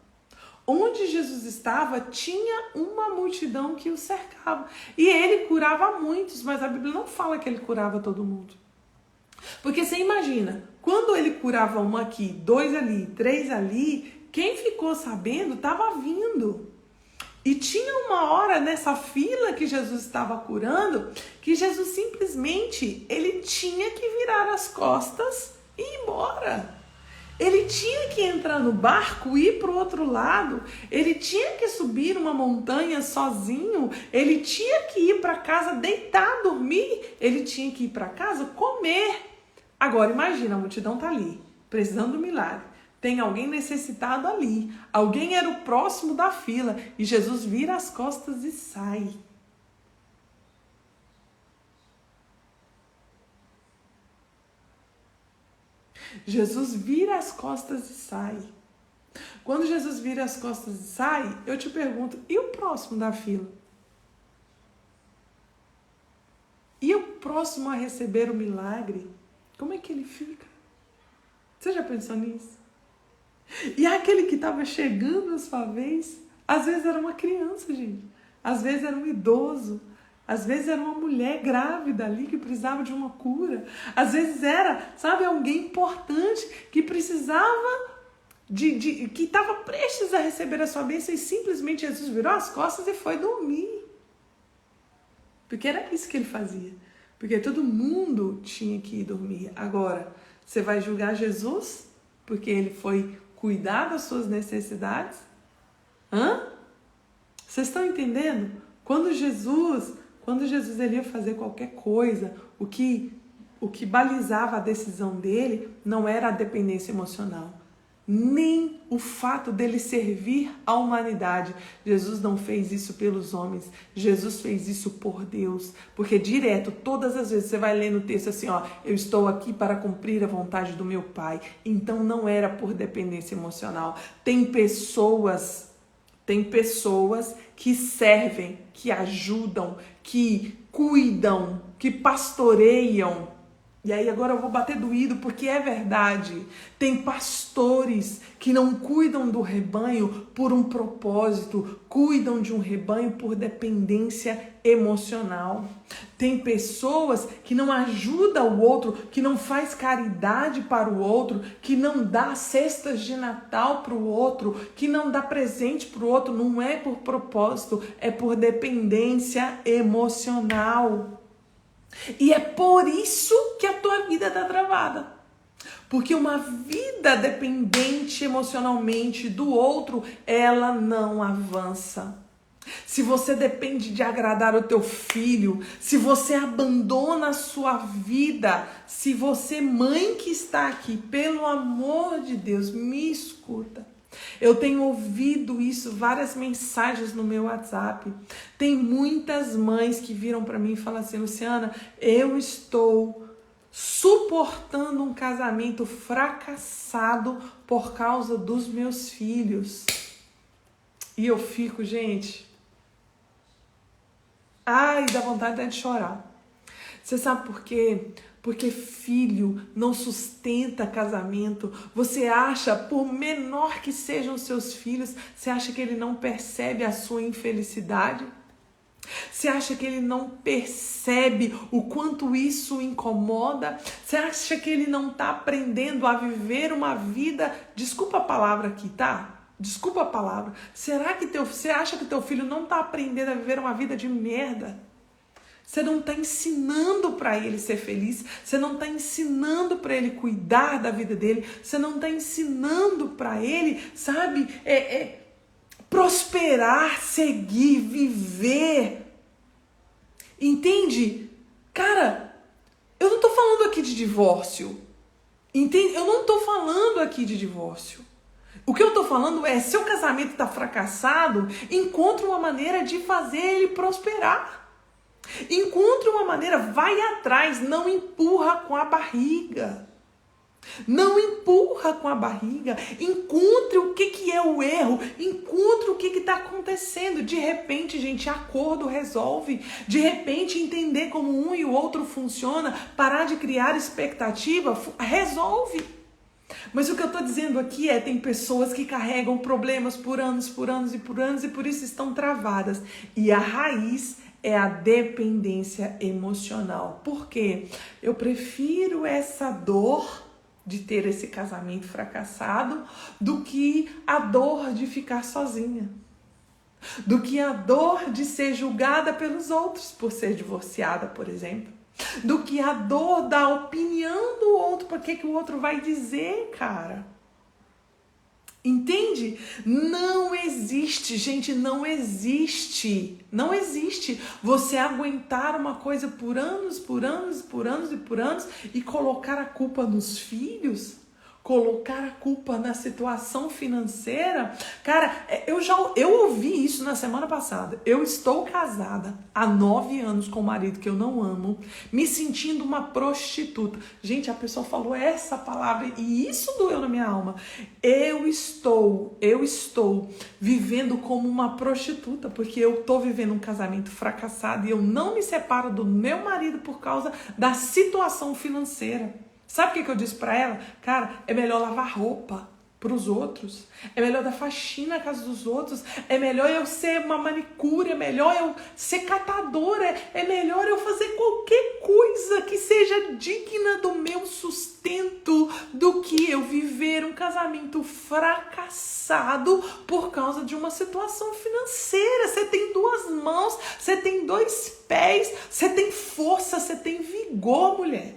Onde Jesus estava, tinha uma multidão que o cercava. E ele curava muitos, mas a Bíblia não fala que ele curava todo mundo. Porque você imagina, quando ele curava um aqui, 2 ali, 3 ali, quem ficou sabendo estava vindo. E tinha uma hora nessa fila que Jesus estava curando, que Jesus simplesmente, ele tinha que virar as costas e ir embora. Ele tinha que entrar no barco e ir para o outro lado. Ele tinha que subir uma montanha sozinho. Ele tinha que ir para casa deitar, dormir. Ele tinha que ir para casa comer. Agora imagina, a multidão está ali, precisando do milagre. Tem alguém necessitado ali. Alguém era o próximo da fila. E Jesus vira as costas e sai. Jesus vira as costas e sai. Quando Jesus vira as costas e sai, eu te pergunto, e o próximo da fila? E o próximo a receber o milagre? Como é que ele fica? Você já pensou nisso? E aquele que estava chegando à sua vez, às vezes era uma criança, gente. Às vezes era um idoso. Às vezes era uma mulher grávida ali que precisava de uma cura. Às vezes era, sabe, alguém importante que precisava que estava prestes a receber a sua bênção e simplesmente Jesus virou as costas e foi dormir. Porque era isso que ele fazia. Porque todo mundo tinha que ir dormir. Agora, você vai julgar Jesus porque ele foi cuidar das suas necessidades? Vocês estão entendendo? Quando Jesus ele ia fazer qualquer coisa, o que balizava a decisão dele não era a dependência emocional, nem o fato dele servir à humanidade. Jesus não fez isso pelos homens, Jesus fez isso por Deus, porque direto, todas as vezes você vai ler no texto assim, ó, eu estou aqui para cumprir a vontade do meu Pai. Então não era por dependência emocional. Tem pessoas que servem, que ajudam, que cuidam, que pastoreiam. E aí agora eu vou bater doído porque é verdade. Tem pastores que não cuidam do rebanho por um propósito, cuidam de um rebanho por dependência emocional. Tem pessoas que não ajudam o outro, que não faz caridade para o outro, que não dá cestas de Natal para o outro, que não dá presente para o outro, não é por propósito, é por dependência emocional. E é por isso que a tua vida está travada. Porque uma vida dependente emocionalmente do outro, ela não avança. Se você depende de agradar o teu filho, se você abandona a sua vida, se você, mãe que está aqui, pelo amor de Deus, me escuta. Eu tenho ouvido isso, várias mensagens no meu WhatsApp. Tem muitas mães que viram para mim e falam assim, Luciana, eu estou suportando um casamento fracassado por causa dos meus filhos. E eu fico, gente, dá vontade até de chorar. Você sabe por quê? Porque filho não sustenta casamento. Você acha, por menor que sejam seus filhos, você acha que ele não percebe a sua infelicidade? Você acha que ele não percebe o quanto isso o incomoda? Você acha que ele não está aprendendo a viver uma vida... Desculpa a palavra aqui, tá? Desculpa a palavra. Será que você acha que teu filho não está aprendendo a viver uma vida de merda? Você não está ensinando para ele ser feliz, você não está ensinando para ele cuidar da vida dele, você não está ensinando para ele, sabe, prosperar, seguir, viver. Entende? Cara, eu não estou falando aqui de divórcio. Entende? Eu não estou falando aqui de divórcio. O que eu estou falando é, seu casamento está fracassado, encontre uma maneira de fazer ele prosperar. Encontre uma maneira, vai atrás, não empurra com a barriga. Não empurra com a barriga. Encontre o que é o erro. Encontre o que está acontecendo. De repente, gente, acordo resolve. De repente, entender como um e o outro funciona, parar de criar expectativa, resolve. Mas o que eu estou dizendo aqui tem pessoas que carregam problemas por anos e por isso estão travadas. E a raiz é a dependência emocional. Por quê? Eu prefiro essa dor de ter esse casamento fracassado do que a dor de ficar sozinha. Do que a dor de ser julgada pelos outros por ser divorciada, por exemplo. Do que a dor da opinião do outro, porque que o outro vai dizer, cara. Entende? Não existe, gente, não existe você aguentar uma coisa por anos e colocar a culpa nos filhos, colocar a culpa na situação financeira. Cara, eu ouvi isso na semana passada. Eu estou casada há 9 anos com um marido que eu não amo, me sentindo uma prostituta. Gente, a pessoa falou essa palavra e isso doeu na minha alma. Eu estou vivendo como uma prostituta, porque eu estou vivendo um casamento fracassado e eu não me separo do meu marido por causa da situação financeira. Sabe o que eu disse pra ela? Cara, é melhor lavar roupa. para os outros, é melhor dar faxina na casa dos outros, é melhor eu ser uma manicure, é melhor eu ser catadora, é melhor eu fazer qualquer coisa que seja digna do meu sustento do que eu viver um casamento fracassado por causa de uma situação financeira. Você tem 2 mãos, você tem 2 pés, você tem força, você tem vigor, mulher.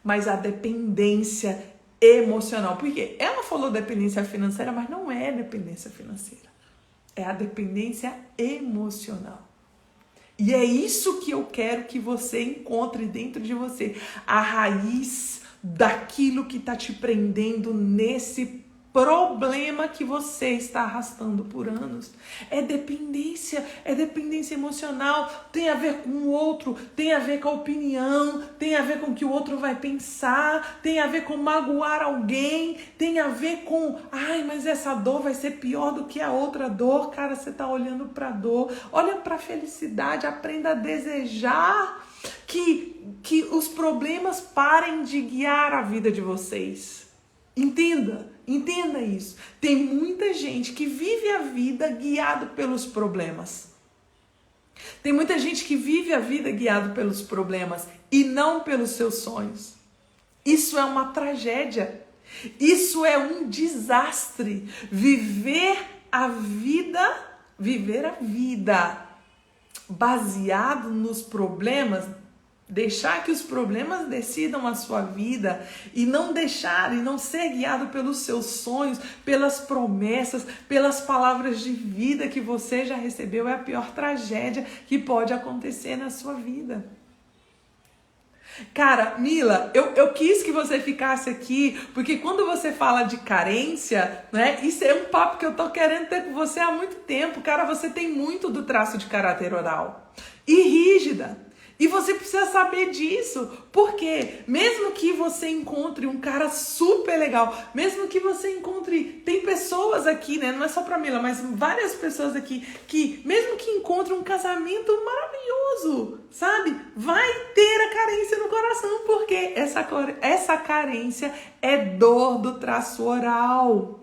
Mas a dependência emocional, porque ela falou dependência financeira, mas não é dependência financeira, é a dependência emocional. E é isso que eu quero que você encontre dentro de você, a raiz daquilo que está te prendendo nesse problema que você está arrastando por anos. É dependência emocional, tem a ver com o outro, tem a ver com a opinião, tem a ver com o que o outro vai pensar, tem a ver com magoar alguém, tem a ver com, mas essa dor vai ser pior do que a outra dor. Cara, você está olhando para a dor, olha para a felicidade, aprenda a desejar que os problemas parem de guiar a vida de vocês. Entenda isso. Tem muita gente que vive a vida guiado pelos problemas. Tem muita gente que vive a vida guiado pelos problemas e não pelos seus sonhos. Isso é uma tragédia. Isso é um desastre. Viver a vida baseado nos problemas, deixar que os problemas decidam a sua vida e não ser guiado pelos seus sonhos, pelas promessas, pelas palavras de vida que você já recebeu, é a pior tragédia que pode acontecer na sua vida. Cara, Mila, eu quis que você ficasse aqui, porque quando você fala de carência, né, isso é um papo que eu tô querendo ter com você há muito tempo. Cara, você tem muito do traço de caráter oral e rígida. E você precisa saber disso, porque mesmo que você encontre um cara super legal, mesmo que você encontre, tem pessoas aqui, né, não é só pra Mila, mas várias pessoas aqui, que mesmo que encontre um casamento maravilhoso, sabe, vai ter a carência no coração, porque essa carência é dor do traço oral.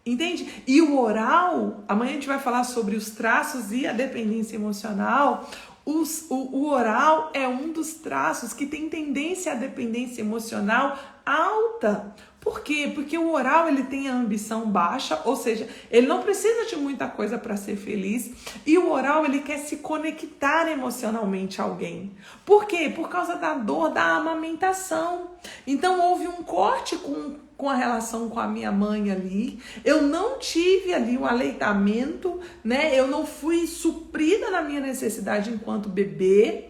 Entende? E o oral, amanhã a gente vai falar sobre os traços e a dependência emocional. O oral é um dos traços que tem tendência à dependência emocional alta. Por quê? Porque o oral ele tem a ambição baixa, ou seja, ele não precisa de muita coisa para ser feliz. E o oral ele quer se conectar emocionalmente a alguém. Por quê? Por causa da dor da amamentação. Então houve um corte com a relação com a minha mãe ali, eu não tive ali o aleitamento, né? Eu não fui suprida na minha necessidade enquanto bebê,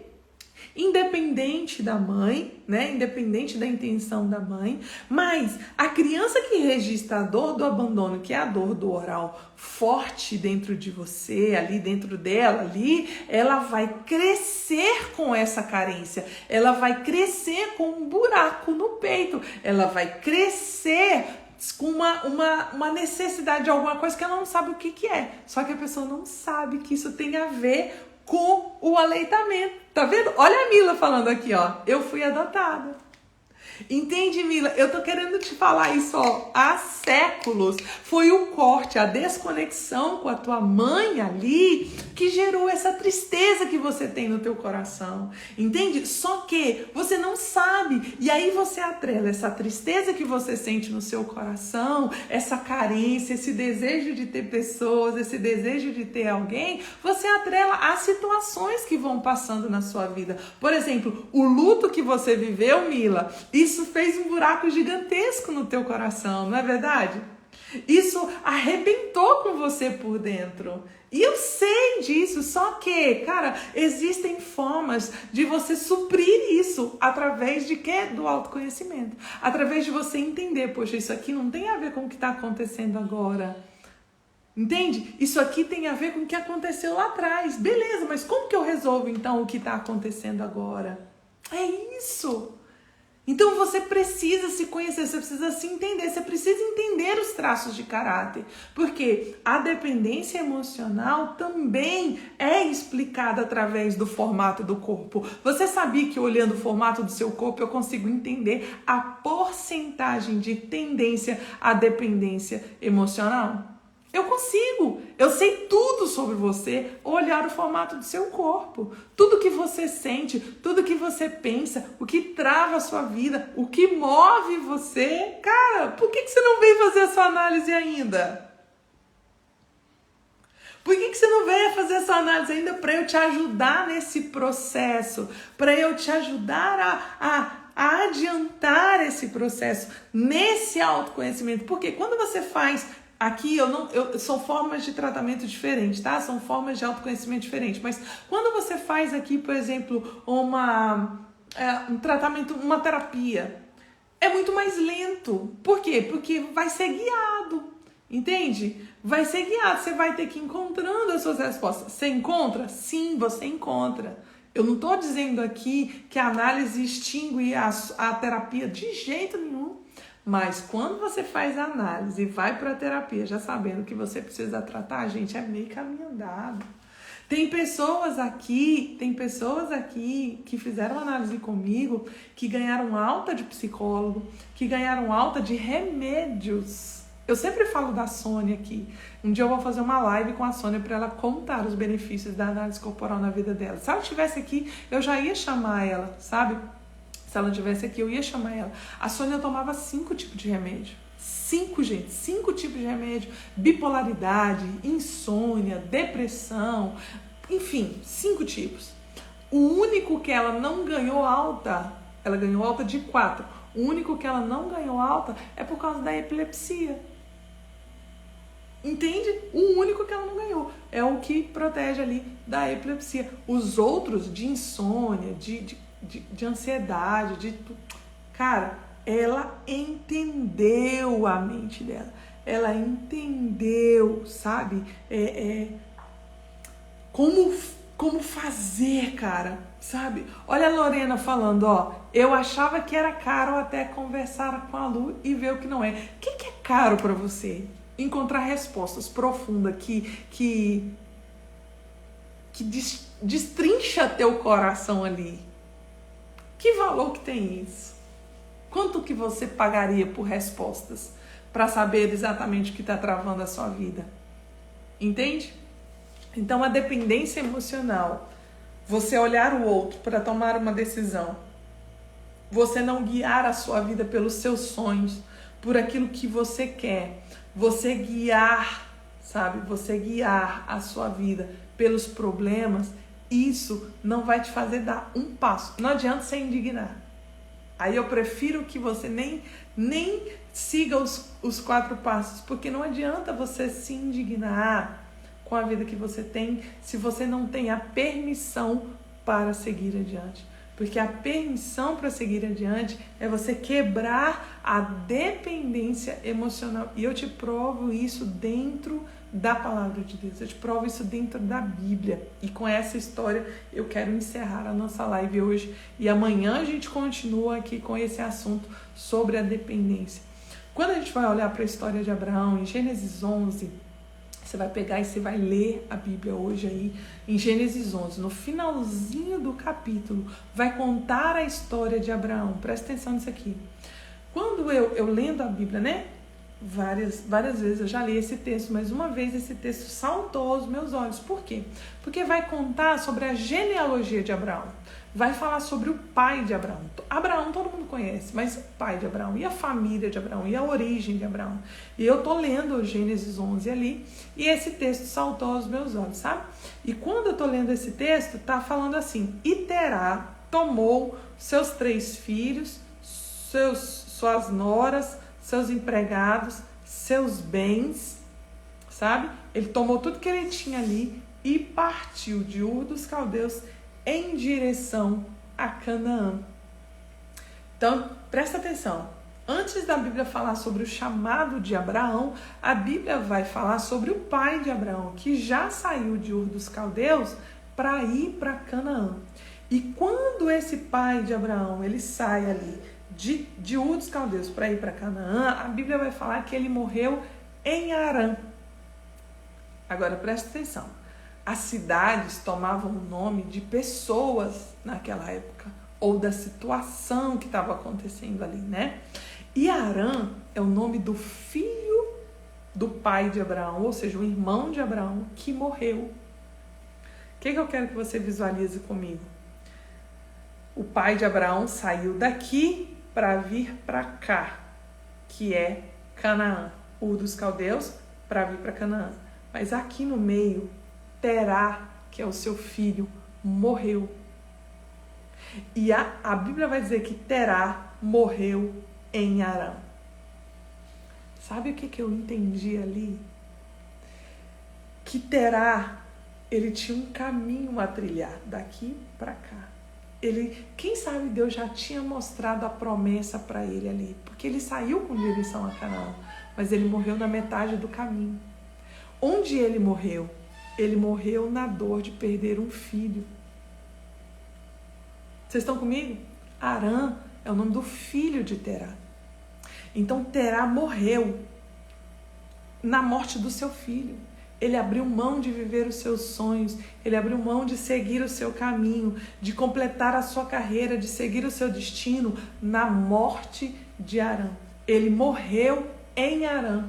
independente da mãe, né? Independente da intenção da mãe, mas a criança que registra a dor do abandono, que é a dor do oral forte dentro de você, ali dentro dela, ali, ela vai crescer com essa carência, ela vai crescer com um buraco no peito, ela vai crescer com uma necessidade de alguma coisa que ela não sabe o que é. Só que a pessoa não sabe que isso tem a ver com o aleitamento. Tá vendo? Olha a Mila falando aqui, ó. Eu fui adotada. Entende, Mila? Eu tô querendo te falar isso, ó, há séculos. Foi o corte, a desconexão com a tua mãe ali que gerou essa tristeza que você tem no teu coração. Entende? Só que você não sabe. E aí você atrela essa tristeza que você sente no seu coração, essa carência, esse desejo de ter pessoas, esse desejo de ter alguém, você atrela às situações que vão passando na sua vida. Por exemplo, o luto que você viveu, Mila, isso fez um buraco gigantesco no teu coração, não é verdade? Isso arrebentou com você por dentro. E eu sei disso, só que, cara, existem formas de você suprir isso através de quê? Do autoconhecimento. Através de você entender, poxa, isso aqui não tem a ver com o que está acontecendo agora. Entende? Isso aqui tem a ver com o que aconteceu lá atrás. Beleza, mas como que eu resolvo então o que está acontecendo agora? É isso. Então você precisa se conhecer, você precisa se entender, você precisa entender os traços de caráter, porque a dependência emocional também é explicada através do formato do corpo. Você sabia que olhando o formato do seu corpo eu consigo entender a porcentagem de tendência à dependência emocional? Eu consigo, eu sei tudo sobre você, olhar o formato do seu corpo, tudo que você sente, tudo que você pensa, o que trava a sua vida, o que move você. Cara, por que você não veio fazer essa análise ainda? Por que você não veio fazer essa análise ainda para eu te ajudar nesse processo, para eu te ajudar a adiantar esse processo, nesse autoconhecimento? Porque quando você faz... Aqui são formas de tratamento diferentes, tá? São formas de autoconhecimento diferentes. Mas quando você faz aqui, por exemplo, um tratamento, uma terapia, é muito mais lento. Por quê? Porque vai ser guiado, entende? Vai ser guiado, você vai ter que ir encontrando as suas respostas. Você encontra? Sim, você encontra. Eu não estou dizendo aqui que a análise extingue a terapia de jeito nenhum. Mas quando você faz a análise e vai para a terapia já sabendo que você precisa tratar, gente, é meio caminho andado. Tem pessoas aqui que fizeram análise comigo, que ganharam alta de psicólogo, que ganharam alta de remédios. Eu sempre falo da Sônia aqui. Um dia eu vou fazer uma live com a Sônia para ela contar os benefícios da análise corporal na vida dela. Se ela estivesse aqui, eu já ia chamar ela, sabe? Se ela estivesse aqui, eu ia chamar ela. A Sônia tomava 5 tipos de remédio. 5 tipos de remédio. Bipolaridade, insônia, depressão, enfim, 5 tipos. O único que ela não ganhou alta, ela ganhou alta de 4. O único que ela não ganhou alta é por causa da epilepsia. Entende? O único que ela não ganhou é o que protege ali da epilepsia. Os outros de insônia, de ansiedade, cara, ela entendeu a mente dela, ela entendeu, sabe, como fazer, cara, sabe? Olha a Lorena falando, ó, eu achava que era caro até conversar com a Lu e ver o que não é. O que é caro pra você? Encontrar respostas profundas que destrincha teu coração ali. Que valor que tem isso? Quanto que você pagaria por respostas para saber exatamente o que está travando a sua vida? Entende? Então, a dependência emocional, você olhar o outro para tomar uma decisão, você não guiar a sua vida pelos seus sonhos, por aquilo que você quer, você guiar, sabe? Você guiar a sua vida pelos problemas, isso não vai te fazer dar um passo. Não adianta você indignar. Aí eu prefiro que você nem siga os 4 passos, porque não adianta você se indignar com a vida que você tem se você não tem a permissão para seguir adiante. Porque a permissão para seguir adiante é você quebrar a dependência emocional. E eu te provo isso dentro da palavra de Deus. Eu te provo isso dentro da Bíblia. E com essa história eu quero encerrar a nossa live hoje. E amanhã a gente continua aqui com esse assunto sobre a dependência. Quando a gente vai olhar para a história de Abraão, em Gênesis 11... Você vai pegar e você vai ler a Bíblia hoje aí, em Gênesis 11, no finalzinho do capítulo, vai contar a história de Abraão. Presta atenção nisso aqui. Quando eu lendo a Bíblia, né? Várias vezes eu já li esse texto, mas uma vez esse texto saltou aos meus olhos. Por quê? Porque vai contar sobre a genealogia de Abraão. Vai falar sobre o pai de Abraão. Abraão todo mundo conhece, mas o pai de Abraão, e a família de Abraão, e a origem de Abraão. E eu tô lendo o Gênesis 11 ali, e esse texto saltou aos meus olhos, sabe? E quando eu tô lendo esse texto, tá falando assim: e Terá tomou seus 3 filhos, suas noras, seus empregados, seus bens, sabe? Ele tomou tudo que ele tinha ali e partiu de Ur dos Caldeus em direção a Canaã. Então, presta atenção. Antes da Bíblia falar sobre o chamado de Abraão, a Bíblia vai falar sobre o pai de Abraão, que já saiu de Ur dos Caldeus para ir para Canaã. E quando esse pai de Abraão, ele sai ali de Ur dos Caldeus para ir para Canaã, a Bíblia vai falar que ele morreu em Harã. Agora presta atenção, as cidades tomavam o nome de pessoas naquela época, ou da situação que estava acontecendo ali, né? E Harã é o nome do filho do pai de Abraão, ou seja, o irmão de Abraão que morreu. O que eu quero que você visualize comigo? O pai de Abraão saiu daqui para vir para cá, que é Canaã. Ur dos Caldeus para vir para Canaã. Mas aqui no meio, Terá, que é o seu filho, morreu. E a Bíblia vai dizer que Terá morreu em Harã. Sabe o que eu entendi ali? Que Terá, ele tinha um caminho a trilhar daqui para cá. Quem sabe Deus já tinha mostrado a promessa para ele ali, porque ele saiu com direção a Canaã, mas ele morreu na metade do caminho. Onde ele morreu? Ele morreu na dor de perder um filho. Vocês estão comigo? Harã é o nome do filho de Terá. Então Terá morreu na morte do seu filho. Ele abriu mão de viver os seus sonhos, ele abriu mão de seguir o seu caminho, de completar a sua carreira, de seguir o seu destino na morte de Harã. Ele morreu em Harã.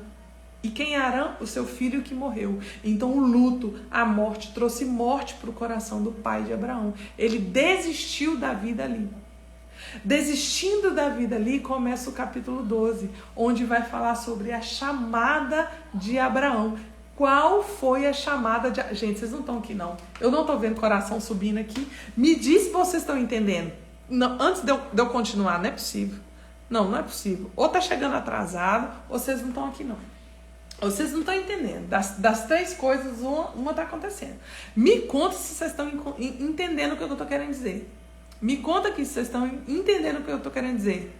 E quem é Harã? O seu filho que morreu. Então o luto, a morte, trouxe morte para o coração do pai de Abraão. Ele desistiu da vida ali. Desistindo da vida ali, começa o capítulo 12, onde vai falar sobre a chamada de Abraão. Qual foi a chamada de... Gente, vocês não estão aqui não. Eu não estou vendo coração subindo aqui. Me diz se vocês estão entendendo. Não, antes de eu continuar, não é possível. Não é possível. Ou está chegando atrasado, ou vocês não estão aqui não. Vocês não estão entendendo. Das três coisas, uma está acontecendo. Me conta se vocês estão entendendo o que eu estou querendo dizer. Me conta aqui se vocês estão entendendo o que eu estou querendo dizer.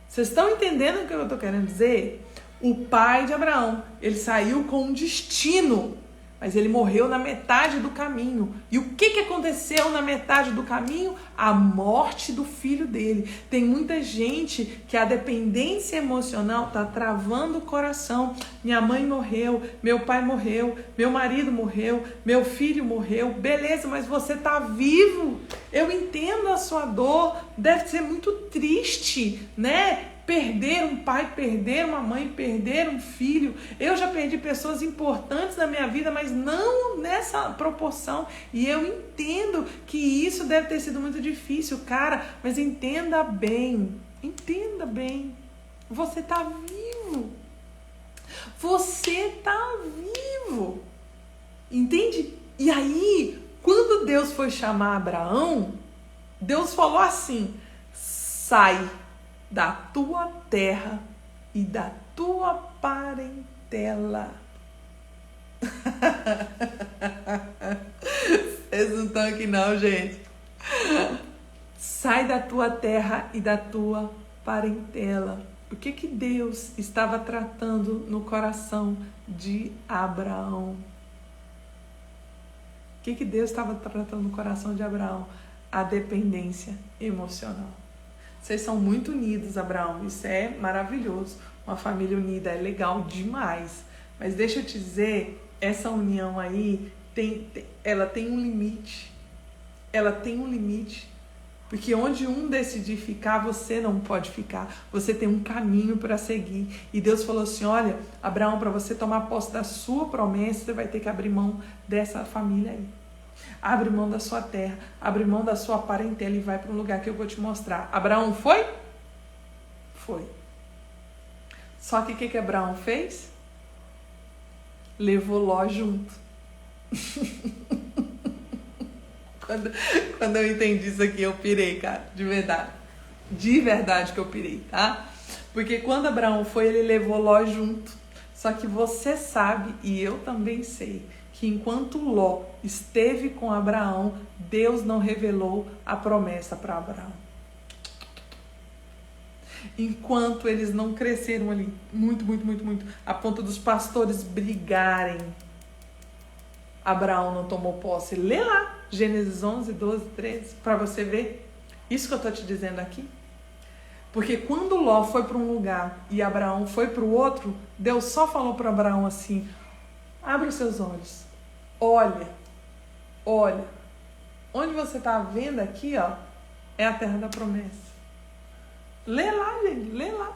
Vocês estão entendendo o que eu estou querendo dizer? O pai de Abraão, ele saiu com um destino, mas ele morreu na metade do caminho. E o que aconteceu na metade do caminho? A morte do filho dele. Tem muita gente que a dependência emocional está travando o coração. Minha mãe morreu, meu pai morreu, meu marido morreu, meu filho morreu. Beleza, mas você está vivo. Eu entendo a sua dor, deve ser muito triste, né? Perder um pai, perder uma mãe, perder um filho. Eu já perdi pessoas importantes na minha vida, mas não nessa proporção. E eu entendo que isso deve ter sido muito difícil, cara. Mas entenda bem. Você está vivo. Você está vivo. Entende? E aí, quando Deus foi chamar Abraão, Deus falou assim: sai da tua terra e da tua parentela. Vocês não estão aqui não, gente. Sai da tua terra e da tua parentela. O que Deus estava tratando no coração de Abraão? O que Deus estava tratando no coração de Abraão? A dependência emocional. Vocês são muito unidos, Abraão. Isso é maravilhoso. Uma família unida é legal demais. Mas deixa eu te dizer, essa união aí, ela tem um limite. Ela tem um limite. Porque onde um decidir ficar, você não pode ficar. Você tem um caminho para seguir. E Deus falou assim, olha, Abraão, para você tomar posse da sua promessa, você vai ter que abrir mão dessa família aí. Abre mão da sua terra, abre mão da sua parentela e vai para um lugar que eu vou te mostrar. Abraão foi? Foi. Só que o que Abraão fez? Levou Ló junto. Quando eu entendi isso aqui, eu pirei, cara, de verdade. De verdade que eu pirei, tá? Porque quando Abraão foi, ele levou Ló junto. Só que você sabe, e eu também sei, que enquanto Ló esteve com Abraão, Deus não revelou a promessa para Abraão. Enquanto eles não cresceram ali, muito, a ponto dos pastores brigarem, Abraão não tomou posse. Lê lá, Gênesis 11, 12, 13, para você ver. Isso que eu estou te dizendo aqui. Porque quando Ló foi para um lugar e Abraão foi para o outro, Deus só falou para Abraão assim: abre os seus olhos, olha. Onde você está vendo aqui, ó, é a terra da promessa. Lê lá, gente, lê lá.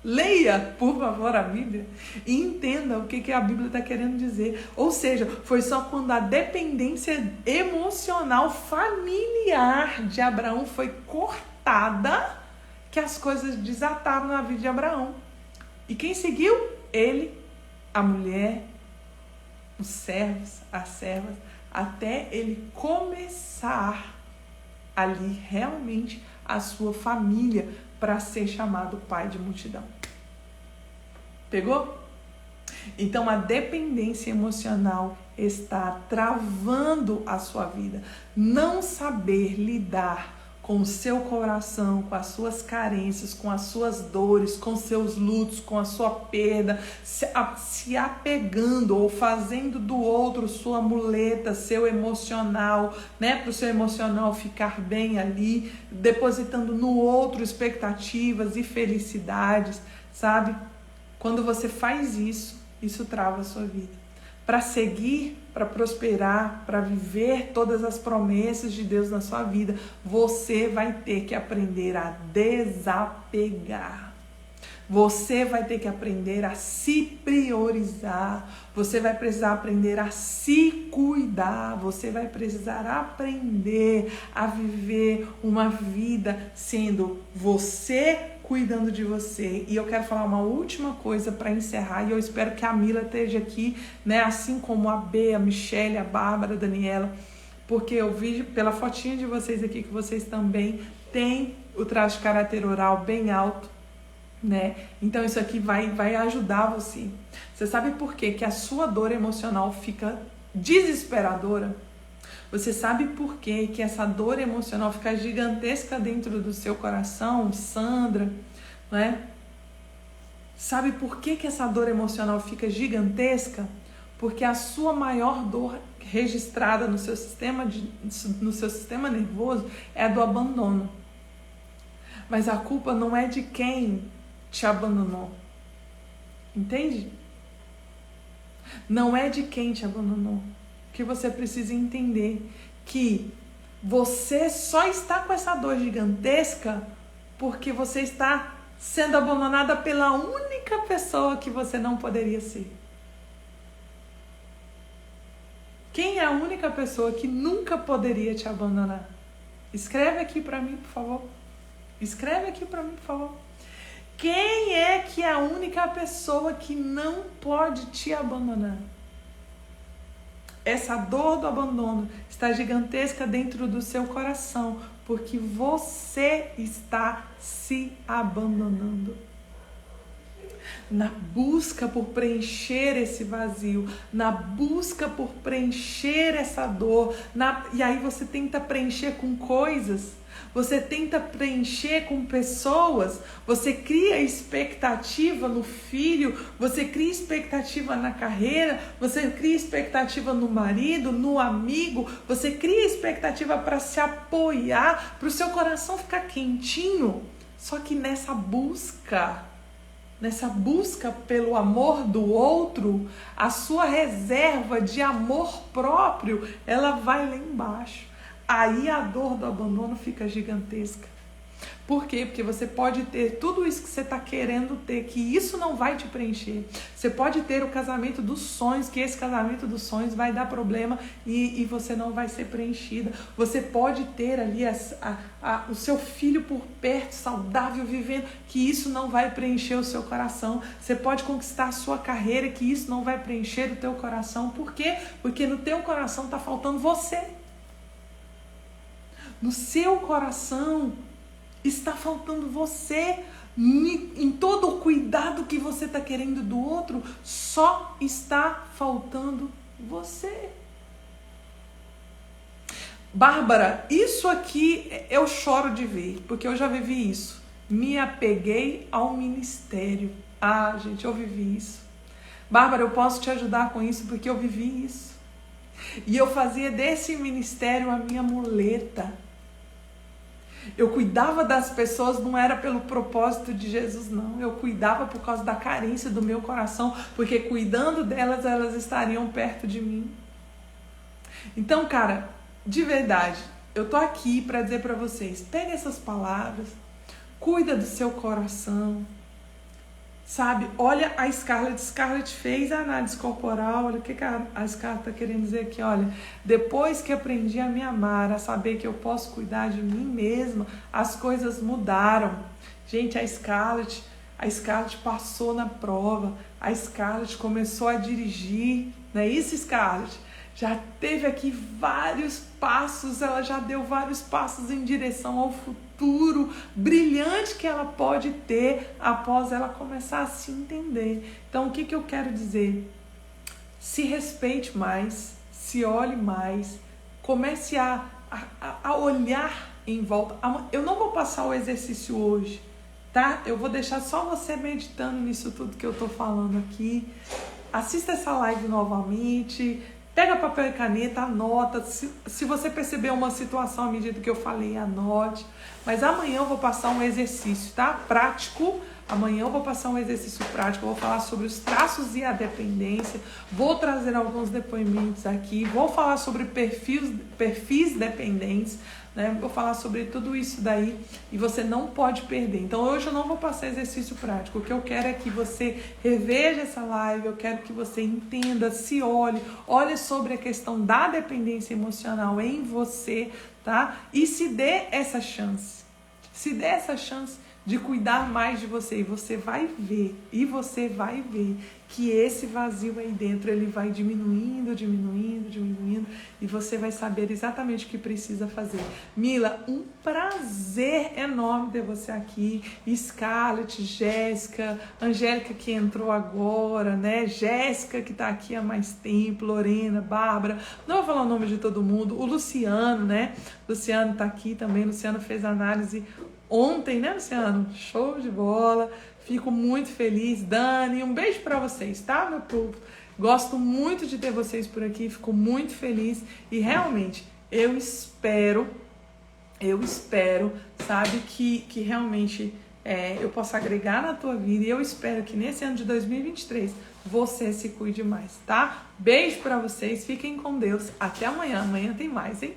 Leia, por favor, a Bíblia e entenda o que a Bíblia está querendo dizer. Ou seja, foi só quando a dependência emocional familiar de Abraão foi cortada que as coisas desataram na vida de Abraão. E quem seguiu? Ele, a mulher, os servos, as servas, até ele começar ali realmente a sua família para ser chamado pai de multidão. Pegou? Então a dependência emocional está travando a sua vida. Não saber lidar com o seu coração, com as suas carências, com as suas dores, com seus lutos, com a sua perda, se apegando ou fazendo do outro sua muleta, seu emocional, né, para o seu emocional ficar bem ali, depositando no outro expectativas e felicidades, sabe? Quando você faz isso, isso trava a sua vida. Para seguir, para prosperar, para viver todas as promessas de Deus na sua vida, você vai ter que aprender a desapegar. Você vai ter que aprender a se priorizar. Você vai precisar aprender a se cuidar. Você vai precisar aprender a viver uma vida sendo você cuidando de você. E eu quero falar uma última coisa para encerrar, e eu espero que a Mila esteja aqui, né, assim como a B, a Michelle, a Bárbara, a Daniela, porque eu vi pela fotinha de vocês aqui que vocês também têm o traço de caráter oral bem alto, né? Então isso aqui vai ajudar você. Você sabe por quê que a sua dor emocional fica desesperadora? Você sabe por quê que essa dor emocional fica gigantesca dentro do seu coração, Sandra, não é? Sabe por quê que essa dor emocional fica gigantesca? Porque a sua maior dor registrada no seu sistema nervoso é a do abandono. Mas a culpa não é de quem te abandonou. Entende? Não é de quem te abandonou. Que você precisa entender que você só está com essa dor gigantesca porque você está sendo abandonada pela única pessoa que você não poderia ser. Quem é a única pessoa que nunca poderia te abandonar? Escreve aqui para mim, por favor. Escreve aqui para mim, por favor. Quem é que é a única pessoa que não pode te abandonar? Essa dor do abandono está gigantesca dentro do seu coração, porque você está se abandonando. Na busca por preencher esse vazio, na busca por preencher essa dor, e aí você tenta preencher com coisas, você tenta preencher com pessoas, você cria expectativa no filho, você cria expectativa na carreira, você cria expectativa no marido, no amigo, você cria expectativa para se apoiar, para o seu coração ficar quentinho. Só que nessa busca pelo amor do outro, a sua reserva de amor próprio, ela vai lá embaixo. Aí a dor do abandono fica gigantesca. Por quê? Porque você pode ter tudo isso que você está querendo ter, que isso não vai te preencher. Você pode ter o casamento dos sonhos, que esse casamento dos sonhos vai dar problema e você não vai ser preenchida. Você pode ter ali o seu filho por perto, saudável, vivendo, que isso não vai preencher o seu coração. Você pode conquistar a sua carreira, que isso não vai preencher o teu coração. Por quê? Porque no teu coração está faltando você. No seu coração está faltando você. Em todo o cuidado que você está querendo do outro, só está faltando você. Bárbara, isso aqui eu choro de ver, porque eu já vivi isso. Me apeguei ao ministério. Ah, gente, eu vivi isso. Bárbara, eu posso te ajudar com isso, porque eu vivi isso. E eu fazia desse ministério a minha muleta. Eu cuidava das pessoas, não era pelo propósito de Jesus, não. Eu cuidava por causa da carência do meu coração, porque cuidando delas, elas estariam perto de mim. Então, cara, de verdade, eu tô aqui para dizer para vocês, pega essas palavras, cuida do seu coração, sabe? Olha a Scarlett. Scarlett fez a análise corporal. Olha o que a Scarlett está querendo dizer aqui. Olha, depois que aprendi a me amar, a saber que eu posso cuidar de mim mesma, as coisas mudaram. Gente, a Scarlett passou na prova. A Scarlett começou a dirigir. Não é isso, Scarlett? Já teve aqui vários passos, ela já deu vários passos em direção ao futuro brilhante que ela pode ter após ela começar a se entender. Então, o que eu quero dizer? Se respeite mais, se olhe mais, comece a olhar em volta. Eu não vou passar o exercício hoje, tá? Eu vou deixar só você meditando nisso tudo que eu tô falando aqui. Assista essa live novamente. Pega papel e caneta, anota. Se você perceber uma situação à medida que eu falei, anote. Mas amanhã eu vou passar um exercício, tá? Prático. Amanhã eu vou passar um exercício prático. Eu vou falar sobre os traços e a dependência. Vou trazer alguns depoimentos aqui. Vou falar sobre perfis dependentes, né? Vou falar sobre tudo isso daí e você não pode perder. Então hoje eu não vou passar exercício prático. O que eu quero é que você reveja essa live, eu quero que você entenda, se olhe sobre a questão da dependência emocional em você, tá? E se dê essa chance. Se dê essa chance de cuidar mais de você, e você vai ver que esse vazio aí dentro, ele vai diminuindo, e você vai saber exatamente o que precisa fazer. Mila, um prazer enorme ter você aqui, Scarlett, Jéssica, Angélica que entrou agora, né, Jéssica que tá aqui há mais tempo, Lorena, Bárbara, não vou falar o nome de todo mundo, o Luciano, né, Luciano tá aqui também, Luciano fez análise ontem, né, Luciano? Show de bola. Fico muito feliz. Dani, um beijo pra vocês, tá, meu povo? Gosto muito de ter vocês por aqui. Fico muito feliz. E realmente, eu espero, sabe, que realmente eu possa agregar na tua vida. E eu espero que nesse ano de 2023 você se cuide mais, tá? Beijo pra vocês. Fiquem com Deus. Até amanhã. Amanhã tem mais, hein?